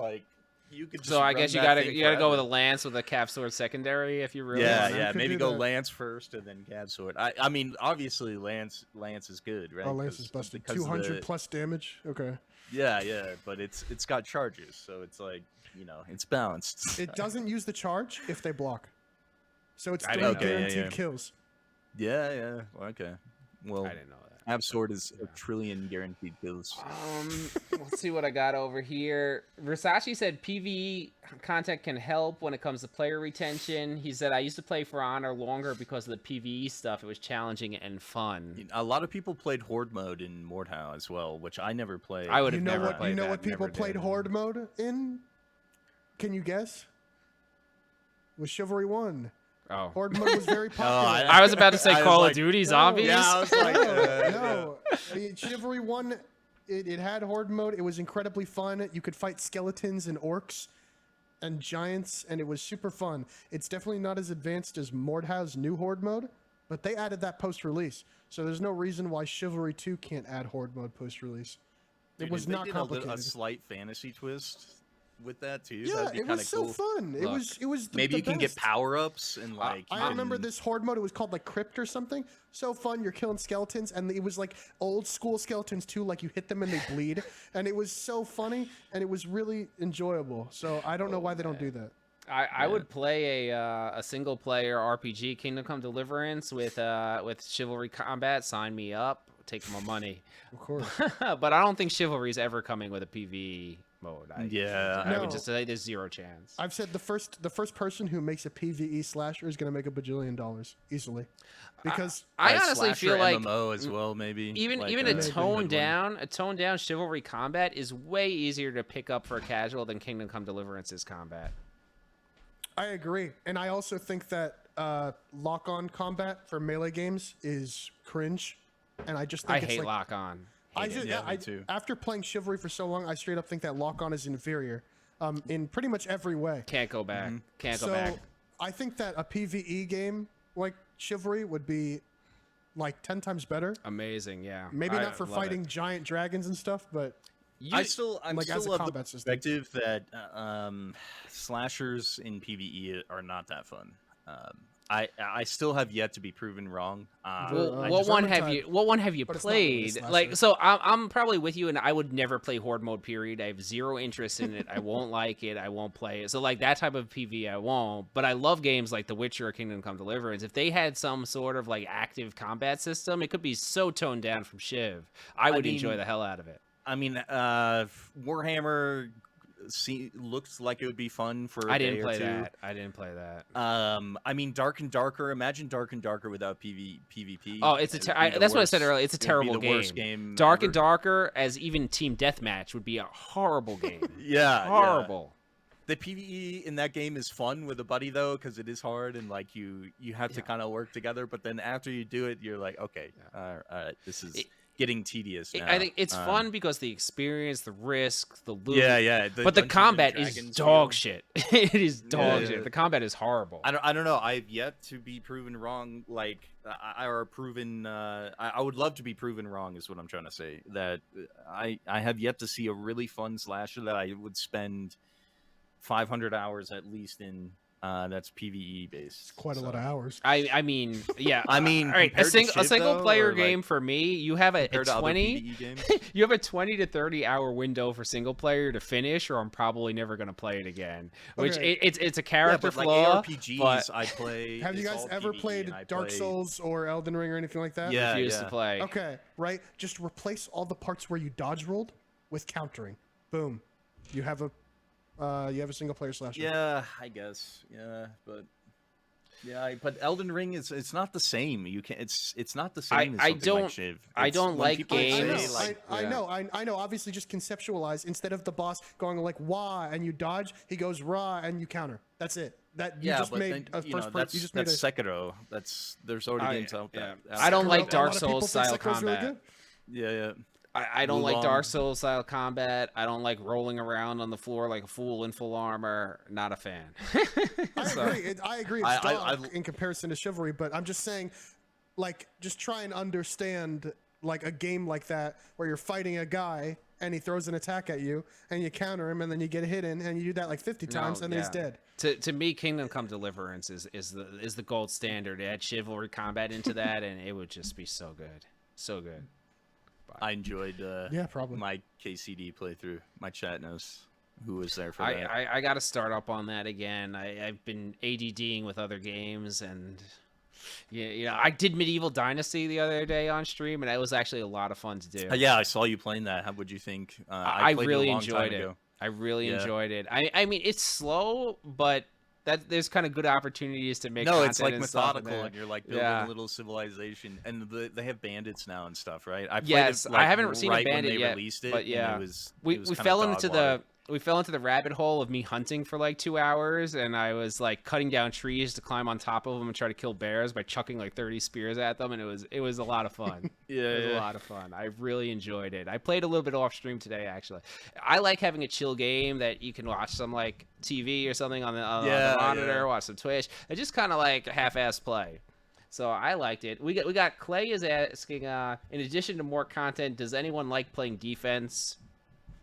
you could. So I guess you gotta go with a lance with a cav sword secondary if you really. Yeah. Maybe go lance first and then cav sword. I mean, obviously lance is good, right? Oh, lance is busted. 200 plus damage. Okay. Yeah, but it's got charges, so it's it's balanced. It doesn't use the charge if they block, so it's 3 guaranteed kills. Yeah. Well, okay. Well, I didn't know that. Sword is a trillion guaranteed kills. Let's see what I got over here. Versace said PvE content can help when it comes to player retention. He said, I used to play For Honor longer because of the PvE stuff. It was challenging and fun. A lot of people played Horde mode in Mordhau as well, which I never played. I would have You know never what? played You know that, what people never played did. Horde mode in? Can you guess? Was Chivalry 1. Oh. Horde mode was very popular. I was about to say I was Call like, of Duty no, Zombies. Yeah, I was like, No. I mean, Chivalry 1, it had Horde mode. It was incredibly fun. You could fight skeletons and orcs and giants, and it was super fun. It's definitely not as advanced as Mordhau's new Horde mode, but they added that post-release. So there's no reason why Chivalry 2 can't add Horde mode post-release. It was If they not did complicated. a slight fantasy twist with that too. Yeah, that'd be it was kinda so cool. fun. It Look, was Maybe the you can get best. power-ups and like. I remember this Horde mode. It was called like Crypt or something. So fun. You're killing skeletons, and it was like old school skeletons too. Like you hit them and they bleed, and it was so funny, and it was really enjoyable. So I don't know why they don't do that. I would play a single player RPG Kingdom Come Deliverance with Chivalry combat. Sign me up. Take my money. Of course. But I don't think Chivalry is ever coming with a PvE mode. I No. would just say there's zero chance. I've said the first person who makes a PvE slasher is going to make $1 bajillion easily, because I a honestly slasher feel like MMO as well, maybe even like, even a a good toned one. down Chivalry combat is way easier to pick up for a casual than Kingdom Come Deliverance's combat. I agree, and I also think that lock-on combat for melee games is cringe, and I just think I it's hate like, lock on. I just, Yeah, me I, too. after playing Chivalry for so long, I straight up think that lock-on is inferior, in pretty much every way. Can't go back. Can't go So back. I think that a PvE game like Chivalry would be like 10 times better. Amazing, yeah. Maybe I not for love fighting it. giant dragons and stuff, but I'm still like, as a of the combat system. perspective that slashers in PvE are not that fun. I still have yet to be proven wrong. What one have you but it's not really a played? slasher. Like, so I'm probably with you, and I would never play Horde mode. Period. I have zero interest in it. I won't like it. I won't play it. So like that type of PvE, I won't. But I love games like The Witcher or Kingdom Come Deliverance. If they had some sort of like active combat system, it could be so toned down from Chiv. I would enjoy mean, the hell out of it. I mean, Warhammer looks like it would be fun for a I day didn't or play two. that. I didn't play that. I mean, Dark and Darker. Imagine Dark and Darker without PvP. Oh, it's that's what I said earlier. It's a terrible the game. Worst game Dark ever. and Darker as even Team Deathmatch would be a horrible game. Yeah, Horrible. The PvE in that game is fun with a buddy though, because it is hard and like you have to kind of work together. But then after you do it, you're like, okay, all right, this is getting tedious now. I think it's fun because the experience, the risk, the loot. Yeah. But the Dungeons and combat is Dragons dog feel. shit. It is dog Yeah. shit. The combat is horrible. I don't know. I've yet to be proven wrong. Like, I would love to be proven wrong. Is what I'm trying to say. That I have yet to see a really fun slasher that I would spend 500 hours at least in. That's PvE based. quite a lot of hours. I mean, yeah. I mean, all right. A compared to Chiv, single though, player or, like, game for me, you have a compared to other 20. PvE games. You have a 20 to 30 hour window for single player to finish, or I'm probably never gonna play it again. Which Okay. it's a Yeah, character but like flaw. ARPGs, but I play. Have you it's guys all ever PvE, played and I Dark play- Souls or Elden Ring or anything like that? Yeah. refuse to play. Okay, right. Just replace all the parts where you dodge rolled with countering. Boom. You have a single player slasher. Yeah, I guess. Yeah, but but Elden Ring it's not the same. You can it's not the same as I something don't- like Chiv. I It's- don't when like people say, games- like, I know. Obviously, just conceptualize. Instead of the boss going like "wah" and you dodge, he goes "rah" and you counter. That's it. That you yeah, just but made then, a you know, first that's person. You just made a Sekiro. There's already games out there. I don't like Sekiro. Dark A lot of people Souls think style Sekiro's really combat. good. Yeah. I don't like Wulong. Dark Souls style combat. I don't like rolling around on the floor like a fool in full armor. Not a fan. I agree. It's I- dog in comparison to Chivalry, but I'm just saying, like, just try and understand like a game like that where you're fighting a guy and he throws an attack at you and you counter him and then you get hit in and you do that like 50 times and then he's dead. To me, Kingdom Come Deliverance is the gold standard. Add chivalry combat into that, and it would just be so good, so good. I enjoyed Probably. my KCD playthrough. My chat knows who was there for that. I got to start up on that again. I've been ADDing with other games, and Yeah, I did Medieval Dynasty the other day on stream, and it was actually a lot of fun to do. Yeah, I saw you playing that. How would you think? I played really it a long time enjoyed it. ago. I really Yeah. enjoyed it. I mean, it's slow, but there's kind of good opportunities to make No, content it's like and stuff in methodical, there. and you're like building Yeah. a little civilization, and they have bandits now and stuff, right? I played Yes, it I like haven't seen a right when bandit they yet, released it, but yeah, and it was we kinda fell dog into water. we fell into the rabbit hole of me hunting for like 2 hours, and I was like cutting down trees to climb on top of them and try to kill bears by chucking like 30 spears at them, and it was a lot of fun. It was a lot of fun. I really enjoyed it. I played a little bit off stream today, actually. I like having a chill game that you can watch some like TV or something on the monitor, watch some Twitch. It's just kind of like a half-ass play. So I liked it. We got Clay is asking, in addition to more content, does anyone like playing defense?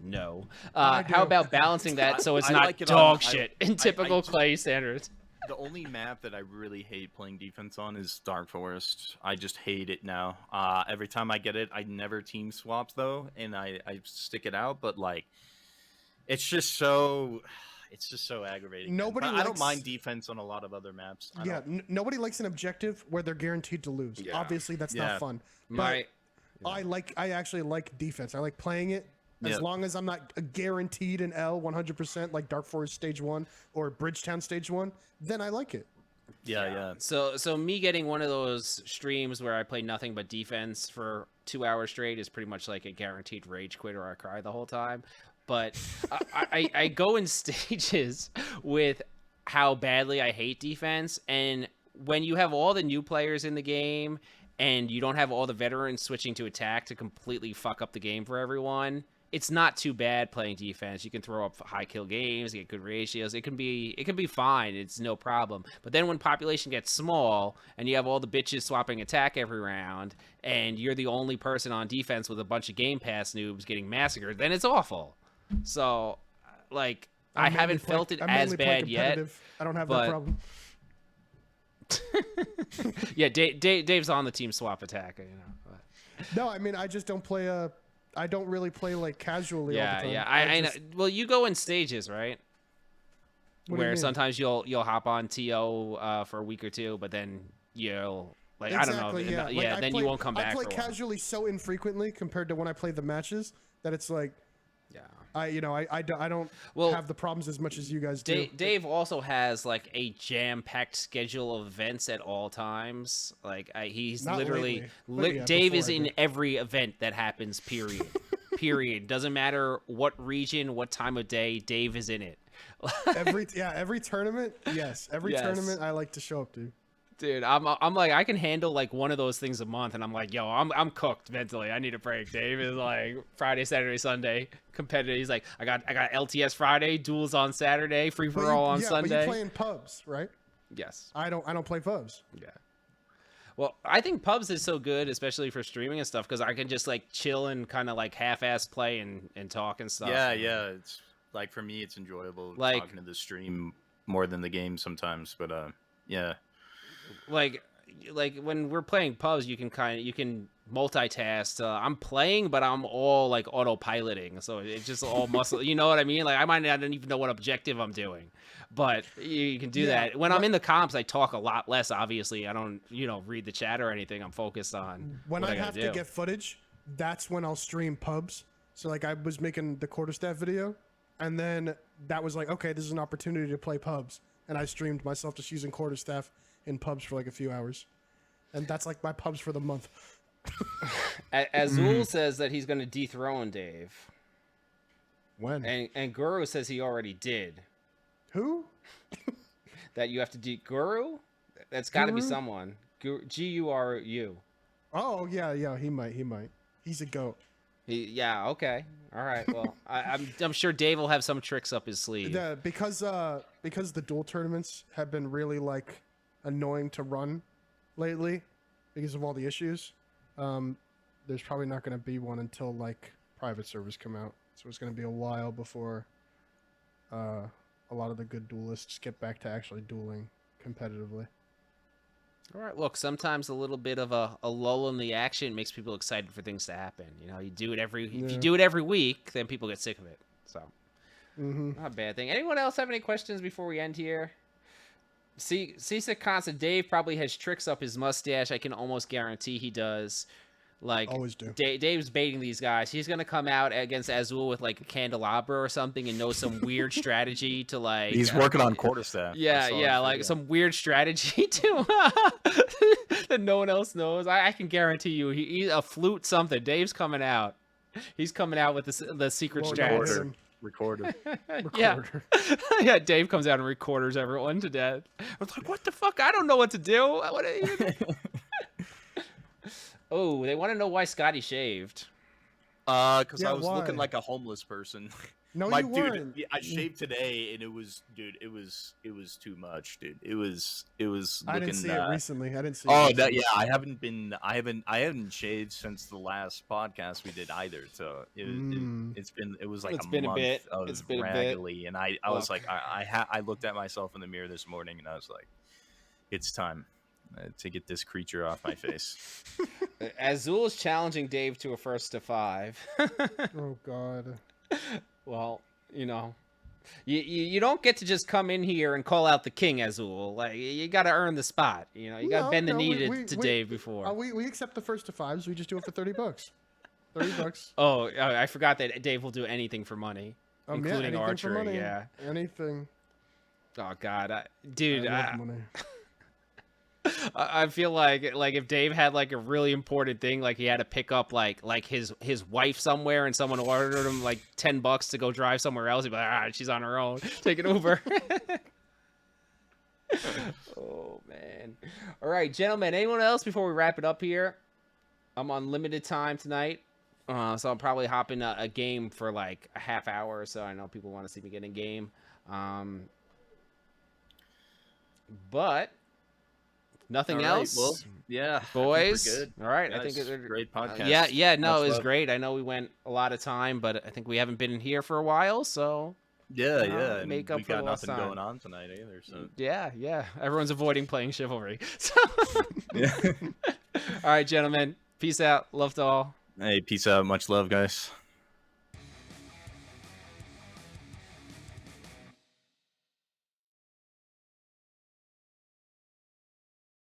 No. I do. How about balancing that so it's I not like it dog on- shit in typical Clay standards? The only map that I really hate playing defense on is Dark Forest. I just hate it now. Every time I get it, I never team swap though, and I stick it out. But like, it's just so aggravating. man. Nobody But I don't likes- mind defense on a lot of other maps. I Yeah, don't- nobody likes an objective where they're guaranteed to lose. Yeah. Obviously, that's Yeah. not fun. My I actually like defense. I like playing it as Yep. long as I'm not guaranteed an L 100% like Dark Forest Stage 1 or Bridgetown Stage 1, then I like it. yeah. So me getting one of those streams where I play nothing but defense for 2 hours straight is pretty much like a guaranteed rage quit or I cry the whole time. But I go in stages with how badly I hate defense, and when you have all the new players in the game and you don't have all the veterans switching to attack to completely fuck up the game for everyone, it's not too bad playing defense. You can throw up high kill games, get good ratios. It can be fine. It's no problem. But then when population gets small and you have all the bitches swapping attack every round and you're the only person on defense with a bunch of Game Pass noobs getting massacred, then it's awful. So, like, I haven't felt it as bad yet. I don't have but- that problem. Yeah, Dave's on the team swap attack, you know. But- No, I mean I just don't play I don't really play like casually all the time. Yeah. I know. just- Well, you go in stages, right? What do you Where mean? sometimes you'll hop on TO for a week or two, but then you'll like I don't know. Exactly, yeah. Like, I then play- you won't come back I play for a while. casually so infrequently compared to when I play the matches that it's like Yeah. I don't Well, have the problems as much as you guys do. Dave also has like a jam-packed schedule of events at all times. Like he's Not literally lately, but yeah, Dave before is I in did. every event that happens. Period. Period. Doesn't matter what region, what time of day. Dave is in it. every tournament, yes. Every Yes. tournament I like to show up to. Dude, I'm like I can handle like one of those things a month, and I'm like, yo, I'm cooked mentally. I need a break. Dave is like Friday, Saturday, Sunday competitive. He's like, I got LTS Friday, duels on Saturday, free for all on But Sunday. you play in pubs, right? Yes. I don't play pubs. Yeah. Well, I think pubs is so good, especially for streaming and stuff, because I can just like chill and kind of like half-ass play and talk and stuff. Yeah. It's like for me, it's enjoyable Like- talking to the stream more than the game sometimes. But yeah. Like when we're playing pubs, you can multitask. I'm playing, but I'm all like autopiloting, so it's just all muscle. You know what I mean? Like I might not even know what objective I'm doing, but you can do Yeah, that. When I'm in the comps, I talk a lot less. Obviously, I don't read the chat or anything. I'm focused on When what I gotta have to do. get footage, that's when I'll stream pubs. So like I was making the quarterstaff video, and then that was like, okay, this is an opportunity to play pubs, and I streamed myself just using quarterstaff in pubs for like a few hours, and that's like my pubs for the month. Azul says that he's going to dethrone Dave, When? and Guru says he already did. Who? That you have to Guru. That's got to be Guru? someone. Guru. Oh yeah, he might. He's a goat. Yeah. Okay. All right. Well, I'm sure Dave will have some tricks up his sleeve. Because the duel tournaments have been really like annoying to run lately because of all the issues. There's probably not going to be one until like private servers come out, so it's going to be a while before a lot of the good duelists get back to actually dueling competitively. All right. Look, sometimes a little bit of a lull in the action makes people excited for things to happen. You do it if you do it every week, then people get sick of it. So, not a bad thing. Anyone else have any questions before we end here? See, Cisa Consta Dave probably has tricks up his mustache. I can almost guarantee he does. Like, Always do. Dave's baiting these guys. He's gonna come out against Azul with like a candelabra or something and know some weird strategy to like. He's working on quarterstaff. Yeah, like some weird strategy to that no one else knows. I can guarantee you, he's a flute something. Dave's coming out. He's coming out with the secret Won't strats. hit him. Recorder. Yeah, Recorder. yeah. Dave comes out and recorders everyone to death. I was like, what the fuck? I don't know what to do. What even... Oh, they want to know why Scotty shaved. Because Yeah, I was looking why? like a homeless person. No, My you dude, weren't. I shaved today, and it was too much, dude. It was looking. I didn't see it recently. I didn't see. Oh, it that recently. yeah. I haven't shaved since the last podcast we did either. So it was like It's a been a month bit. of It's been a bit. raggedy, and I was like, I looked at myself in the mirror this morning, and I was like, it's time to get this creature off my face. Azul is challenging Dave to a 1st to 5. Oh God. Well, you know, you don't get to just come in here and call out the king, Azul. Like, you got to earn the spot. You know, you got to bend the knee to Dave before. We accept the 1st to 5s. We just do it for $30. $30. Oh, I forgot that Dave will do anything for money, Yeah, including anything for archery. money. Yeah. Anything. Oh God, dude. I love money. I feel like if Dave had like a really important thing, like he had to pick up like his wife somewhere, and someone ordered him like $10 to go drive somewhere else, he'd be like, she's on her own, take an Uber. Oh man. All right, gentlemen. Anyone else before we wrap it up here? I'm on limited time tonight, so I'll probably hop in a game for like a half hour or so. I know people want to see me get in game, but. Nothing else? Well, yeah, boys. good. All right, Yeah, I think it's it's a great podcast. Yeah, no, Much it was love. great. I know we went a lot of time, but I think we haven't been in here for a while, so Yeah, and make up we for got the lost nothing time. going on tonight either. So yeah. Everyone's avoiding playing Chivalry. So, yeah. all right, gentlemen. Peace out. Love to all. Hey, peace out. Much love, guys.